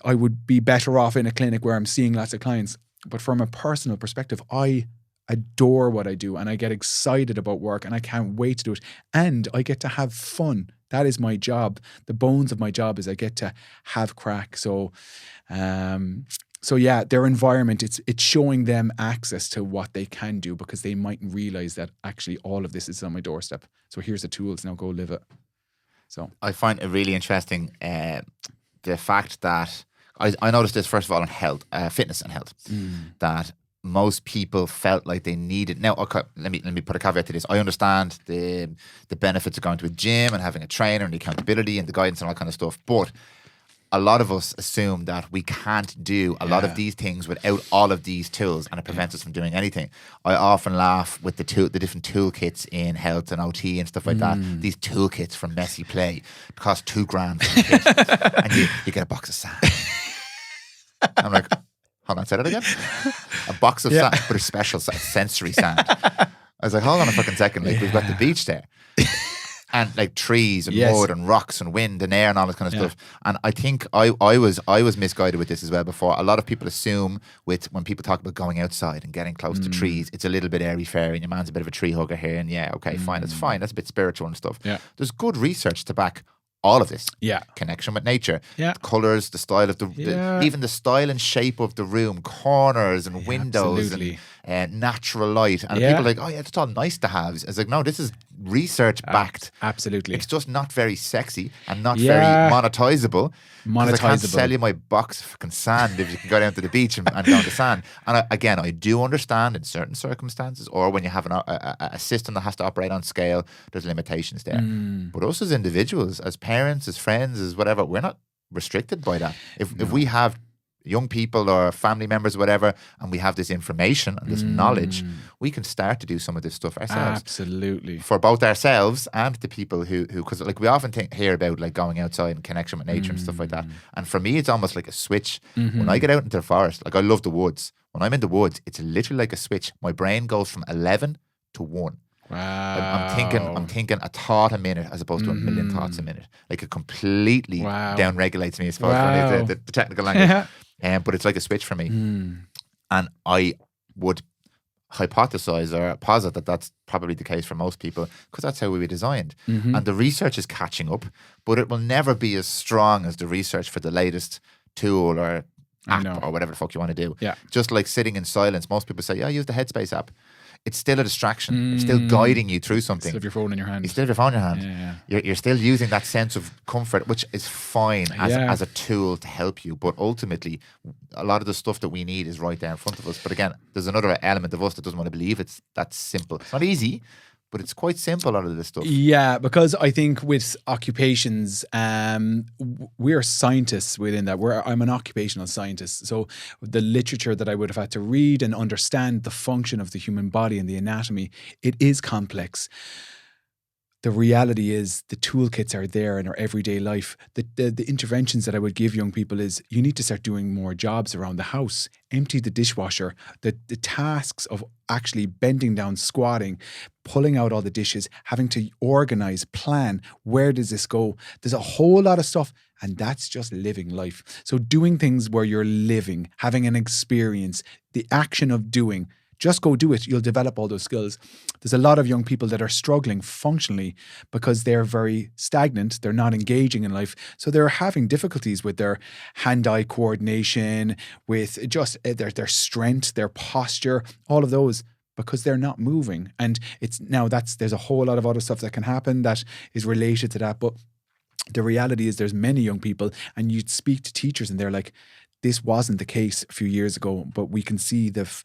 I would be better off in a clinic where I'm seeing lots of clients. But from a personal perspective, I adore what I do, and I get excited about work, and I can't wait to do it. And I get to have fun. That is my job. The bones of my job is I get to have crack. So yeah, their environment, it's showing them access to what they can do, because they mightn't realize that actually all of this is on my doorstep. So here's the tools, now go live it. So I find it really interesting, the fact that I noticed this first of all in health, fitness and health, that most people felt like they needed. Now, okay, let me put a caveat to this. I understand the benefits of going to a gym and having a trainer and the accountability and the guidance and all that kind of stuff, but a lot of us assume that we can't do a lot of these things without all of these tools, and it prevents us from doing anything. I often laugh with the different toolkits in health and OT and stuff like that. These toolkits from messy play cost $2,000 for the kit, and you get a box of sand. I'm like, hold on, say that again? A box of sand, but a special sensory sand. I was like, hold on a fucking second, like we've got the beach there. And like trees and wood and rocks and wind and air and all this kind of stuff. And I think I was misguided with this as well before. A lot of people assume when people talk about going outside and getting close to trees, it's a little bit airy-fairy and your man's a bit of a tree hugger here, and fine, that's fine. That's a bit spiritual and stuff. Yeah. There's good research to back all of this. Yeah. Connection with nature. Yeah. The colours, the style of even the style and shape of the room, corners and windows and natural light. And people are like, oh yeah, it's all nice to have. It's like, no, this is research backed. Absolutely. It's just not very sexy and not very monetizable. Because I can't sell you my box of fucking sand if you can go down to the beach and go on the sand. And I do understand in certain circumstances, or when you have a system that has to operate on scale, there's limitations there. But us as individuals, as parents, as friends, as whatever, we're not restricted by that. If we have young people or family members or whatever, and we have this information and this knowledge, we can start to do some of this stuff ourselves. Absolutely. For both ourselves and the people who because like we often hear about like going outside and connection with nature and stuff like that. And for me, it's almost like a switch. When I get out into the forest, like I love the woods. When I'm in the woods, it's literally like a switch. My brain goes from 11 to 1. Wow. I'm thinking a thought a minute as opposed to a million thoughts a minute. Like it completely down-regulates me, I suppose, for the technical language. But it's like a switch for me. And I would hypothesize or posit that that's probably the case for most people because that's how we were designed. And the research is catching up, but it will never be as strong as the research for the latest tool or app or whatever the fuck you want to do. Yeah. Just like sitting in silence. Most people say, use the Headspace app. It's still a distraction. It's still guiding you through something. You still have your phone in your hand. You still have your phone in your hand. You're still using that sense of comfort, which is fine as a tool to help you. But ultimately, a lot of the stuff that we need is right there in front of us. But again, there's another element of us that doesn't want to believe it's that simple. It's not easy, but it's quite simple, a lot of this stuff. Yeah, because I think with occupations, we're scientists within that. I'm an occupational scientist. So the literature that I would have had to read and understand the function of the human body and the anatomy, it is complex. The reality is the toolkits are there in our everyday life. The interventions that I would give young people is you need to start doing more jobs around the house, empty the dishwasher, the tasks of actually bending down, squatting, pulling out all the dishes, having to organize, plan, where does this go? There's a whole lot of stuff, and that's just living life. So doing things where you're living, having an experience, the action of doing, just go do it. You'll develop all those skills. There's a lot of young people that are struggling functionally because they're very stagnant. They're not engaging in life. So they're having difficulties with their hand-eye coordination, with just their strength, their posture, all of those, because they're not moving. And there's a whole lot of other stuff that can happen that is related to that. But the reality is there's many young people, and you speak to teachers and they're like, this wasn't the case a few years ago, but we can see that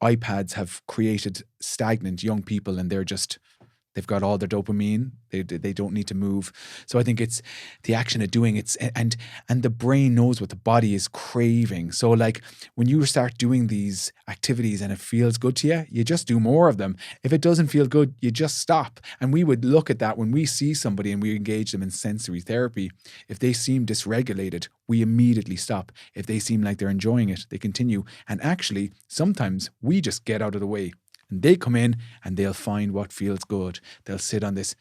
iPads have created stagnant young people, and they've got all their dopamine. They don't need to move. So I think it's the action of doing it, and the brain knows what the body is craving. So like when you start doing these activities and it feels good to you, you just do more of them. If it doesn't feel good, you just stop. And we would look at that when we see somebody and we engage them in sensory therapy. If they seem dysregulated, we immediately stop. If they seem like they're enjoying it, they continue. And actually, sometimes we just get out of the way. And they come in and they'll find what feels good. They'll sit on this,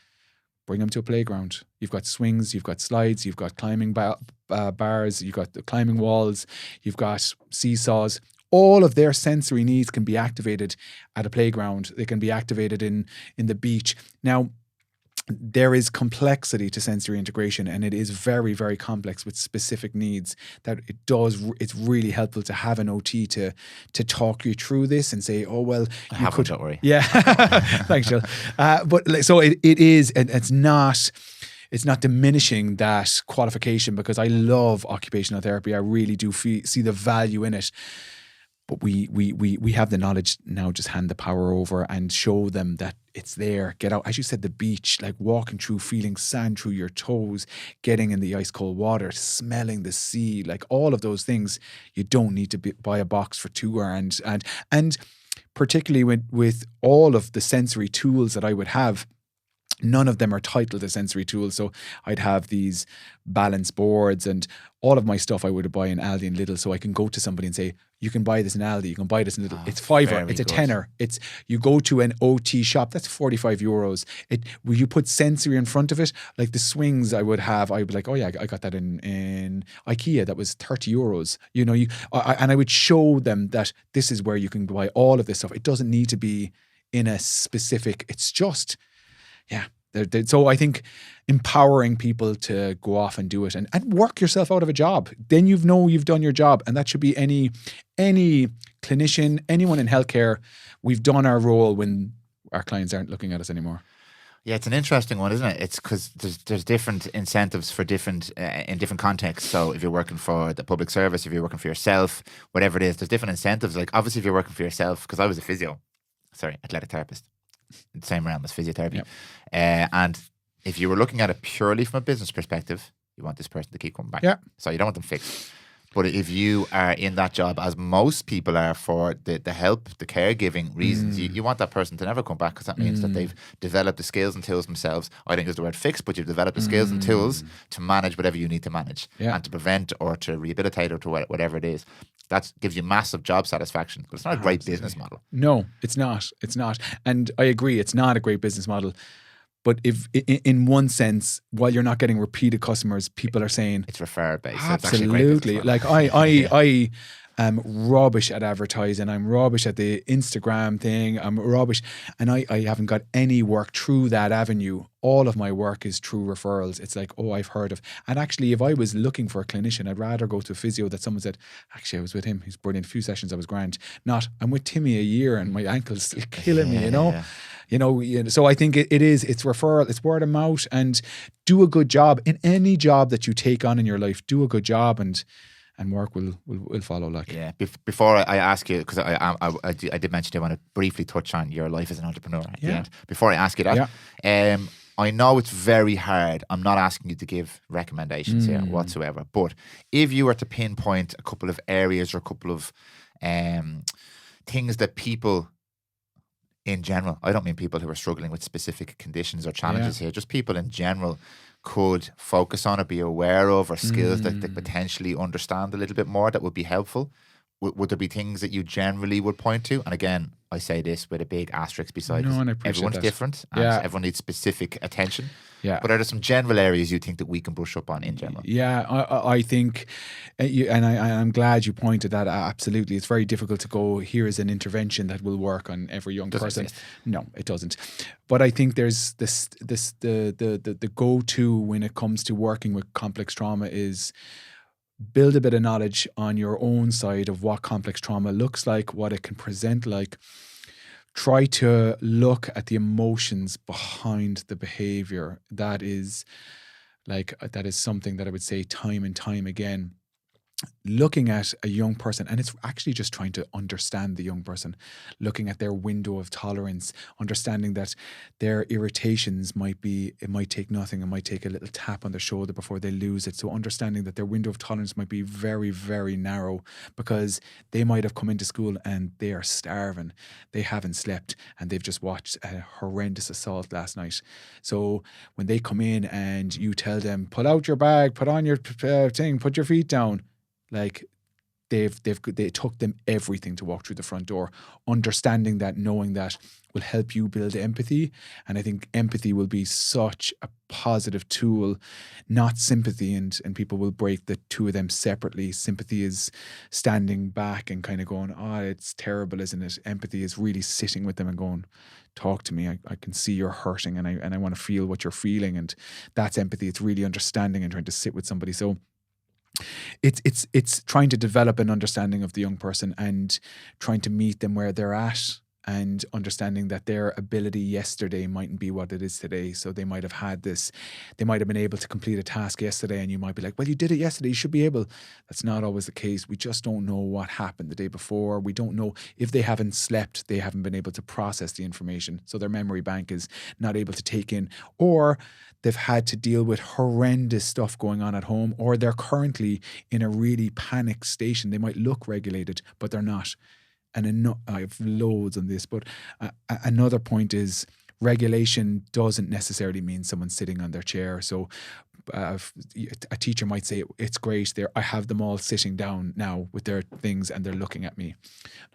bring them to a playground. You've got swings, you've got slides, you've got climbing bars, you've got the climbing walls, you've got seesaws. All of their sensory needs can be activated at a playground. They can be activated in the beach. Now, there is complexity to sensory integration, and it is very, very complex with specific needs. That it's really helpful to have an OT to talk you through this and say, oh, well, you could. Don't worry. Yeah. Thanks, Jill. So it is, and it's not diminishing that qualification, because I love occupational therapy. I really do see the value in it. But we have the knowledge now. Just hand the power over and show them that it's there. Get out, as you said, the beach, like walking through, feeling sand through your toes, getting in the ice cold water, smelling the sea, like all of those things. You don't need to buy a box for £2 and particularly with all of the sensory tools that I would have. None of them are titled as sensory tools. So I'd have these balance boards and all of my stuff I would buy in Aldi and Lidl. So I can go to somebody and say, you can buy this in Aldi, you can buy this in Lidl. It's £5, it's a tenner. You go to an OT shop, that's €45. Will you put sensory in front of it? Like the swings I would be like, oh yeah, I got that in IKEA. That was €30. You know, and I would show them that this is where you can buy all of this stuff. It doesn't need to be in a specific, it's just, yeah. So I think empowering people to go off and do it and work yourself out of a job. Then you've done your job, and that should be any clinician, anyone in healthcare. We've done our role when our clients aren't looking at us anymore. Yeah, it's an interesting one, isn't it? It's because there's different incentives for different in different contexts. So if you're working for the public service, if you're working for yourself, whatever it is, there's different incentives. Like obviously, if you're working for yourself, because I was a athletic therapist, in the same realm as physiotherapy, and if you were looking at it purely from a business perspective, you want this person to keep coming back. Yeah. So you don't want them fixed. But if you are in that job, as most people are, for the help, the caregiving reasons, you want that person to never come back, because that means that they've developed the skills and tools themselves. I don't use the word fix, but you've developed the skills and tools to manage whatever you need to manage and to prevent or to rehabilitate or to whatever it is. That gives you massive job satisfaction. But it's not a great business model. No, it's not. It's not. And I agree, it's not a great business model. But if in one sense, while you're not getting repeated customers, people are saying it's referral based. Absolutely. Like I am rubbish at advertising. I'm rubbish at the Instagram thing. I'm rubbish. And I haven't got any work through that avenue. All of my work is through referrals. It's like, oh, I've heard of. And actually, if I was looking for a clinician, I'd rather go to a physio that someone said, actually, I was with him. He's brilliant. A few sessions, I was grand. Not, I'm with Timmy a year and my ankle's still killing me, you know? Yeah. You know, so I think it's referral, it's word of mouth, and do a good job in any job that you take on in your life. Do a good job, and work will follow. Like, yeah. Before I ask you, because I did mention I want to briefly touch on your life as an entrepreneur at the end. Before I ask you that, I know it's very hard. I'm not asking you to give recommendations here whatsoever, but if you were to pinpoint a couple of areas or a couple of things that people in general, I don't mean people who are struggling with specific conditions or challenges here, just people in general could focus on or be aware of, or skills that they potentially understand a little bit more that would be helpful. Would there be things that you generally would point to? And again, I say this with a big asterisk beside it. Everyone's different and everyone needs specific attention. Yeah. But are there some general areas you think that we can brush up on in general? Yeah, I think, and I'm glad you pointed that out. Absolutely. It's very difficult to go, here is an intervention that will work on every young person. No, it doesn't. But I think there's the go-to when it comes to working with complex trauma is build a bit of knowledge on your own side of what complex trauma looks like, what it can present like. Try to look at the emotions behind the behavior. That is something that I would say time and time again. Looking at a young person, and it's actually just trying to understand the young person, looking at their window of tolerance, understanding that their irritations might take nothing, it might take a little tap on their shoulder before they lose it. So understanding that their window of tolerance might be very, very narrow, because they might have come into school and they are starving, they haven't slept, and they've just watched a horrendous assault last night. So when they come in and you tell them, pull out your bag, put on your thing, put your feet down, like they took them everything to walk through the front door. Understanding that, knowing that, will help you build empathy. And I think empathy will be such a positive tool, not sympathy. And people will break the two of them separately. Sympathy is standing back and kind of going, oh, it's terrible, isn't it? Empathy is really sitting with them and going, talk to me. I can see you're hurting, and I want to feel what you're feeling. And that's empathy. It's really understanding and trying to sit with somebody. So it's trying to develop an understanding of the young person and trying to meet them where they're at, and understanding that their ability yesterday mightn't be what it is today. So they might have been able to complete a task yesterday, and you might be like, well, you did it yesterday, you should be able. That's not always the case. We just don't know what happened the day before. We don't know if they haven't slept, they haven't been able to process the information. So their memory bank is not able to take in, or they've had to deal with horrendous stuff going on at home, or they're currently in a really panicked station. They might look regulated, but they're not. And I have loads on this, but another point is regulation doesn't necessarily mean someone sitting on their chair. So a teacher might say, it's great, I have them all sitting down now with their things and they're looking at me.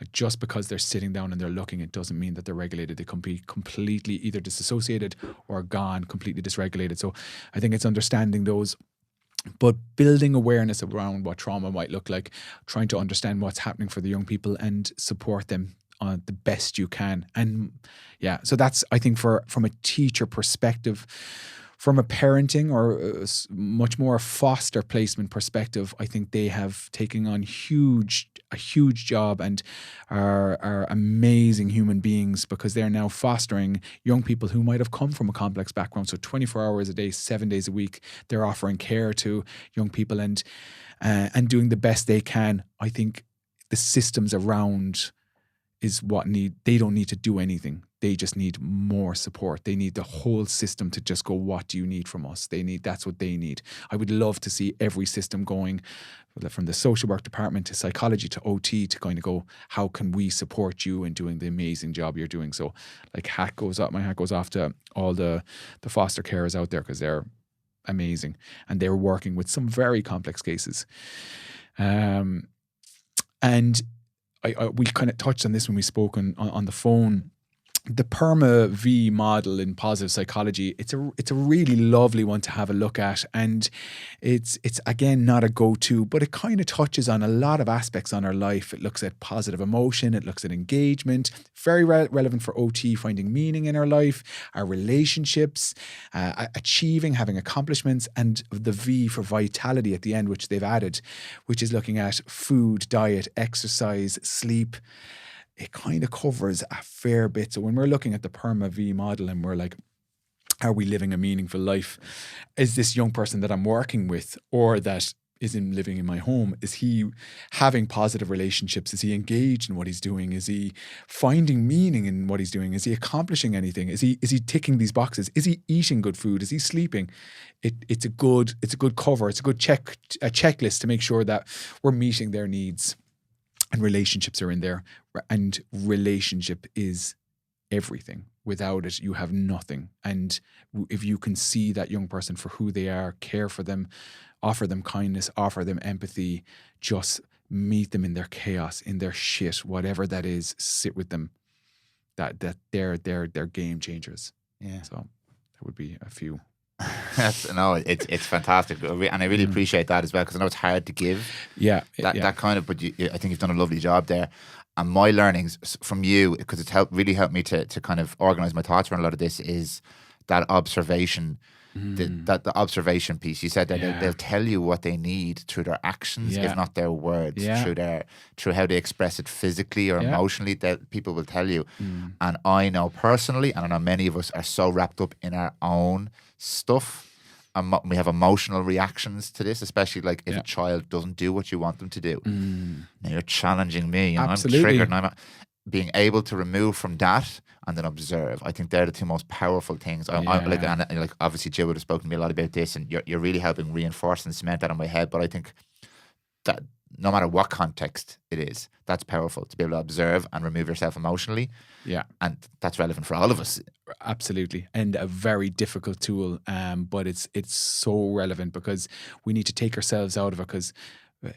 Like, just because they're sitting down and they're looking, it doesn't mean that they're regulated. They can be completely either disassociated or gone, completely dysregulated. So I think it's understanding those, but building awareness around what trauma might look like, trying to understand what's happening for the young people and support them the best you can. And yeah, so that's, I think, from a teacher perspective. from a parenting or much more foster placement perspective, I think they have taken on a huge job and are amazing human beings, because they're now fostering young people who might have come from a complex background. So 24 hours a day, 7 days a week, they're offering care to young people and doing the best they can. I think the systems around is what they don't need to do anything. They just need more support. They need the whole system to just go, what do you need from us? That's what they need. I would love to see every system going from the social work department to psychology to OT to kind of go, how can we support you in doing the amazing job you're doing? So like my hat goes off to all the foster carers out there, because they're amazing and they're working with some very complex cases. And we kind of touched on this when we spoke on the phone. The PERMA V model in positive psychology, it's a really lovely one to have a look at, and it's again not a go-to, but it kind of touches on a lot of aspects on our life. It looks at positive emotion, it looks at engagement, very relevant for OT, finding meaning in our life, our relationships, achieving, having accomplishments, and the V for vitality at the end, which they've added, which is looking at food, diet, exercise, sleep. It kind of covers a fair bit. So when we're looking at the PERMA V model and we're like, are we living a meaningful life? Is this young person that I'm working with or that is living in my home, is he having positive relationships? Is he engaged in what he's doing? Is he finding meaning in what he's doing? Is he accomplishing anything? Is he ticking these boxes? Is he eating good food? Is he sleeping? It's a good cover. It's a good checklist to make sure that we're meeting their needs. And relationships are in there, and relationship is everything. Without it, you have nothing. And if you can see that young person for who they are, care for them, offer them kindness, offer them empathy, just meet them in their chaos, in their shit, whatever that is, sit with them. That they're game changers. Yeah. So there would be a few. It's fantastic, and I really appreciate that as well, because I know it's hard to give. Yeah, that kind of. But I think you've done a lovely job there. And my learnings from you, because it's really helped me to kind of organize my thoughts around a lot of this, is that observation, the observation piece. You said that they'll tell you what they need through their actions, if not their words, through how they express it physically or emotionally. That people will tell you. And I know personally, and I know many of us are so wrapped up in our own stuff. We have emotional reactions to this, especially like if a child doesn't do what you want them to do. Now you're challenging me, and Absolutely. I'm triggered, and I'm being able to remove from that and then observe. I think they're the two most powerful things. And obviously Jill would have spoken to me a lot about this, and you're really helping reinforce and cement that in my head. But I think that no matter what context it is, that's powerful to be able to observe and remove yourself emotionally. Yeah. And that's relevant for all of us. Absolutely. And a very difficult tool, but it's so relevant because we need to take ourselves out of it, because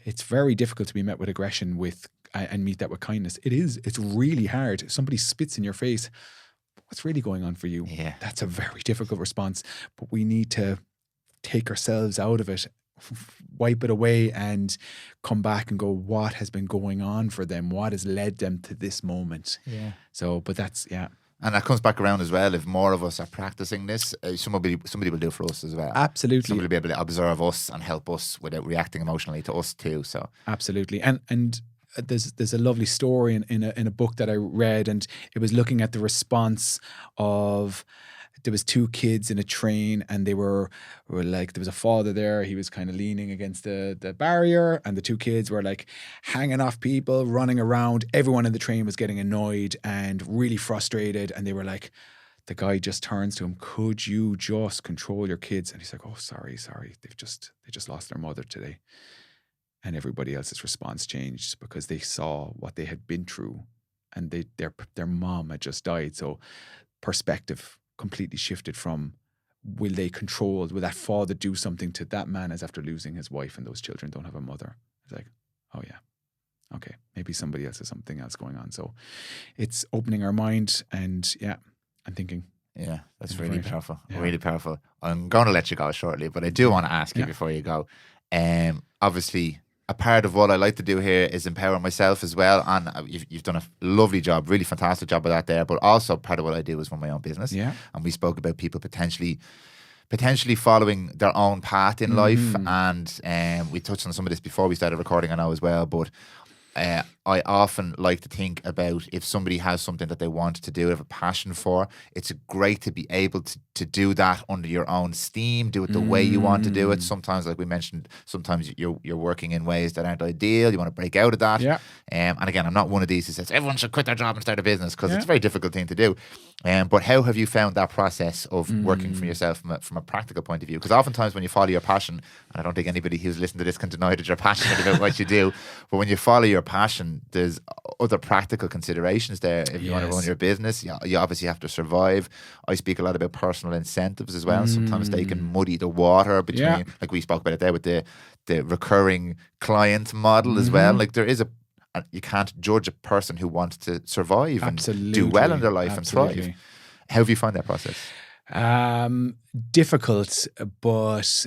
it's very difficult to be met with aggression and meet that with kindness. It's really hard. If somebody spits in your face, what's really going on for you? Yeah. That's a very difficult response, but we need to take ourselves out of it, wipe it away, and come back and go, what has been going on for them? What has led them to this moment? Yeah. So, but that's, And that comes back around as well. If more of us are practicing this, somebody will do it for us as well. Absolutely. Somebody will be able to observe us and help us without reacting emotionally to us too. So absolutely. And there's a lovely story in a book that I read, and it was looking at the response of, there was two kids in a train, and they were like, there was a father there. He was kind of leaning against the barrier, and the two kids were like hanging off people, running around. Everyone in the train was getting annoyed and really frustrated. And they were like, the guy just turns to him, could you just control your kids? And he's like, oh, sorry. They just lost their mother today. And everybody else's response changed because they saw what they had been through, and their mom had just died. So perspective completely shifted from, will that father do something to that man as after losing his wife, and those children don't have a mother? It's like, oh yeah, okay, maybe somebody else has something else going on. So it's opening our mind, and I'm thinking. Yeah, that's really powerful. Yeah. Really powerful. I'm going to let you go shortly, but I do want to ask you before you go. Obviously, a part of what I like to do here is empower myself as well. And you've done a lovely job, really fantastic job of that there. But also part of what I do is run my own business. Yeah. And we spoke about people potentially potentially following their own path in life. And we touched on some of this before we started recording, I know as well, but I often like to think about if somebody has something that they want to do, have a passion for, it's great to be able to do that under your own steam, do it the way you want to do it. Sometimes, like we mentioned, sometimes you're working in ways that aren't ideal. You want to break out of that. Yeah. And again, I'm not one of these who says everyone should quit their job and start a business, because it's a very difficult thing to do. But how have you found that process of working for yourself from a practical point of view? Because oftentimes when you follow your passion, and I don't think anybody who's listened to this can deny that you're passionate about what you do, but when you follow your passion, there's other practical considerations there. If you want to run your business, you obviously have to survive. I speak a lot about personal incentives as well. Sometimes they can muddy the water between, like we spoke about it there with the recurring client model as well. Like there is you can't judge a person who wants to survive and do well in their life and thrive. How have you found that process? Difficult, but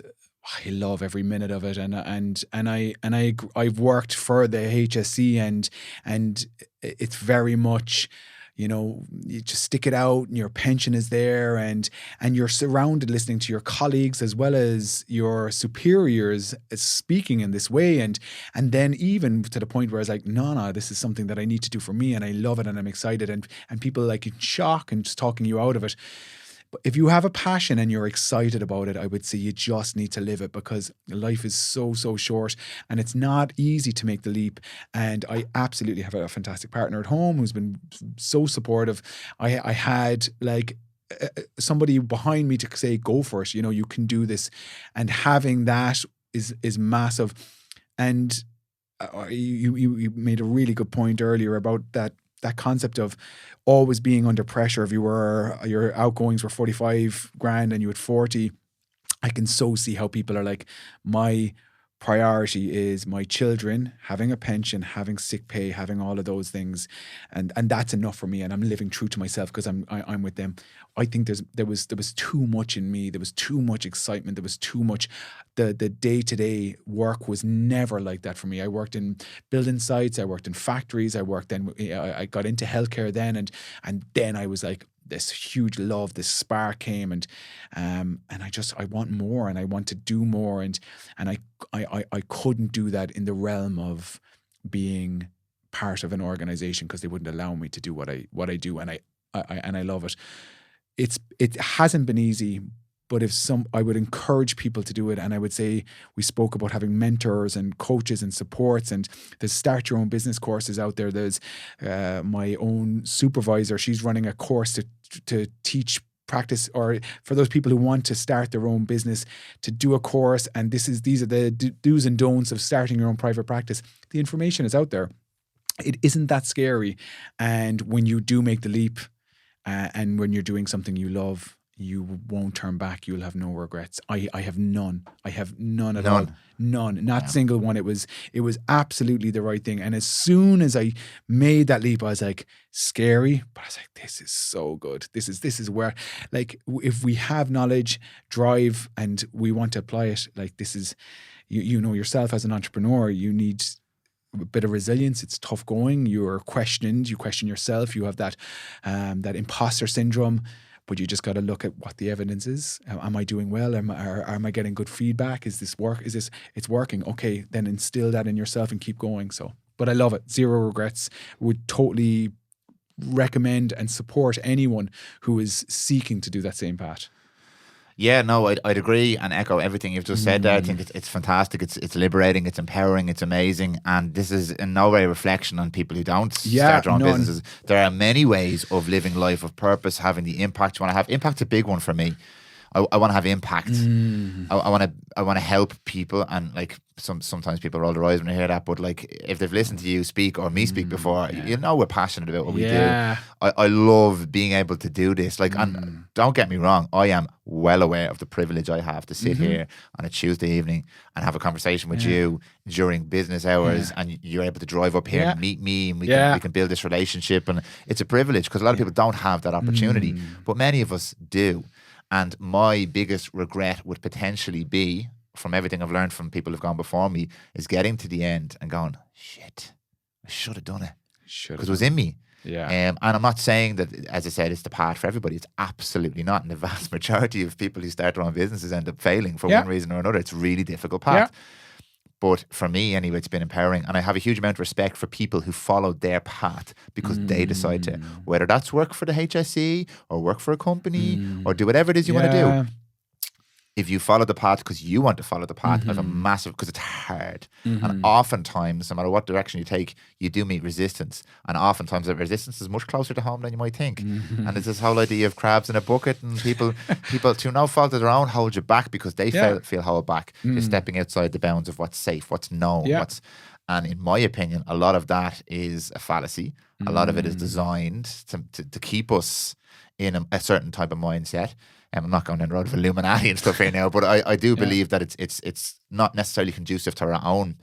I love every minute of it, and I've worked for the HSE, and it's very much, you know, you just stick it out and your pension is there, and you're surrounded listening to your colleagues as well as your superiors speaking in this way, and then even to the point where it's like, no, this is something that I need to do for me, and I love it and I'm excited, and people like in shock and just talking you out of it. But if you have a passion and you're excited about it, I would say you just need to live it, because life is so short and it's not easy to make the leap. And I absolutely have a fantastic partner at home who's been so supportive. I had like somebody behind me to say, go for it, you know, you can do this. And having that is massive. And you made a really good point earlier about that concept of always being under pressure. If your outgoings were 45 grand and you had 40, I can so see how people are like, my priority is my children having a pension, having sick pay, having all of those things, and that's enough for me, and I'm living true to myself because I'm with them. I think there was too much in me. There was too much excitement. There was too much. The day-to-day work was never like that for me. I worked in building sites. I worked in factories. I got into healthcare then, and then I was like, this huge love, this spark came, and I want more, and I want to do more, and I couldn't do that in the realm of being part of an organization because they wouldn't allow me to do what I do, and I love it. It hasn't been easy, but I would encourage people to do it, and I would say we spoke about having mentors and coaches and supports, and there's Start Your Own Business courses out there. There's my own supervisor; she's running a course to teach practice, or for those people who want to start their own business, to do a course. And these are the do's and don'ts of starting your own private practice. The information is out there. It isn't that scary, and when you do make the leap, and when you're doing something you love, you won't turn back. You'll have no regrets. I have none. I have none at all. None. Not single one. It was absolutely the right thing. And as soon as I made that leap, I was like, scary, but I was like, this is so good. This is where, like, if we have knowledge, drive, and we want to apply it, like, this is, you know yourself as an entrepreneur, you need a bit of resilience. It's tough going. You're questioned. You question yourself. You have that imposter syndrome. But you just got to look at what the evidence is. Am I doing well? Am I getting good feedback? Is this work? It's working? Okay, then instill that in yourself and keep going. So, but I love it. Zero regrets. Would totally recommend and support anyone who is seeking to do that same path. Yeah, no, I'd agree and echo everything you've just said there. I think it's fantastic. It's liberating. It's empowering. It's amazing. And this is in no way a reflection on people who don't start their own businesses. There are many ways of living life of purpose, having the impact you want to have. Impact's a big one for me. I want to have impact. I want to help people, and like sometimes people roll their eyes when they hear that, but like if they've listened to you speak or me speak before, you know we're passionate about what we do. I love being able to do this. Like, and don't get me wrong, I am well aware of the privilege I have to sit here on a Tuesday evening and have a conversation with you during business hours, and you're able to drive up here and meet me, and we can build this relationship, and it's a privilege because a lot of people don't have that opportunity, but many of us do. And my biggest regret would potentially be, from everything I've learned from people who've gone before me, is getting to the end and going, shit, I should have done it. Because it was in me. Yeah. And I'm not saying that, as I said, it's the path for everybody. It's absolutely not. And the vast majority of people who start their own businesses end up failing for one reason or another. It's a really difficult path. Yeah. But for me, anyway, it's been empowering. And I have a huge amount of respect for people who follow their path because they decide to, whether that's work for the HSE or work for a company or do whatever it is you want to do. If you follow the path because you want to follow the path, I have a massive, because it's hard. And oftentimes, no matter what direction you take, you do meet resistance. And oftentimes that resistance is much closer to home than you might think. And it's this whole idea of crabs in a bucket, and people to no fault of their own hold you back because they feel held back. You're stepping outside the bounds of what's safe, what's known, and in my opinion, a lot of that is a fallacy. A lot of it is designed to keep us in a certain type of mindset. I'm not going down the road of Illuminati and stuff here now, but I do believe that it's not necessarily conducive to our own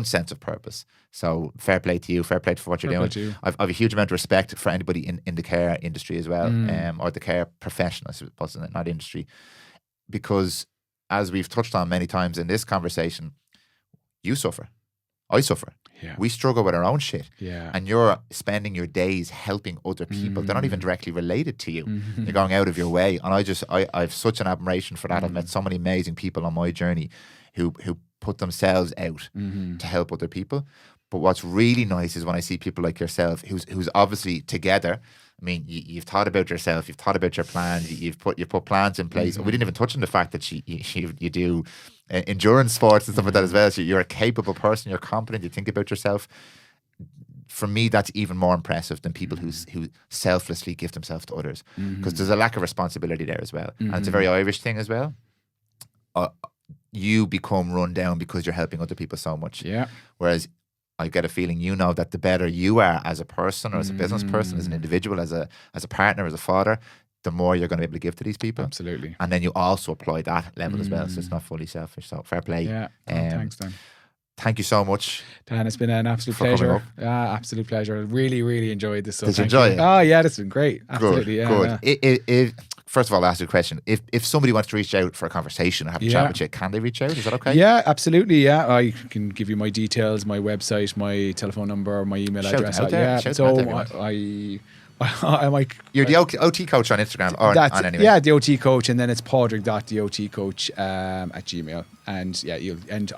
sense of purpose. So fair play to you, fair play for what you're doing. I've a huge amount of respect for anybody in the care industry as well, or the care profession, I suppose, not industry, because as we've touched on many times in this conversation, you suffer, I suffer. Yeah. We struggle with our own shit. Yeah. And you're spending your days helping other people. They're not even directly related to you. You're going out of your way. And I have such an admiration for that. I've met so many amazing people on my journey who put themselves out to help other people. But what's really nice is when I see people like yourself who's obviously together. I mean, you've thought about yourself, you've thought about your plans, you've put plans in place. We didn't even touch on the fact that you do endurance sports and stuff like that as well. So you're a capable person, you're competent, you think about yourself. For me, that's even more impressive than people who selflessly give themselves to others, because there's a lack of responsibility there as well. And it's a very Irish thing as well. You become run down because you're helping other people so much. Yeah. Whereas I get a feeling that the better you are as a person or as a business person, as an individual, as a partner, as a father, the more you're going to be able to give to these people. Absolutely. And then you also apply that level as well. So it's not fully selfish. So fair play. Yeah. Thanks, Dan. Thank you so much. Dan, it's been an absolute pleasure. Absolute pleasure. I really, really enjoyed this. So did you enjoy it? Oh, yeah, that's been great. Absolutely. Good. Yeah. First of all, I'll ask you a question. If somebody wants to reach out for a conversation or have a chat with you, can they reach out? Is that okay? Yeah, absolutely. Yeah, I can give you my details, my website, my telephone number, my email address. You're the OT coach on Instagram or on anyway? Yeah, the OT coach, and then it's padraig.theotcoach at Gmail. And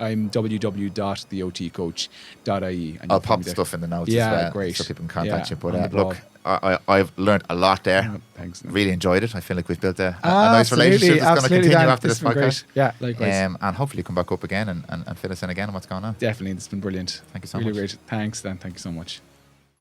I'm www.theotcoach.ie. I'll pop stuff in the notes as well, great. So people can contact you. But look, I've learned a lot there. Thanks. Really enjoyed it. I feel like we've built a nice relationship that's going to continue after this podcast. Great. Yeah, likewise. And hopefully come back up again and fill us in again on what's going on. Definitely. It's been brilliant. Thank you so much. Really great. Thanks, Dan. Thank you so much.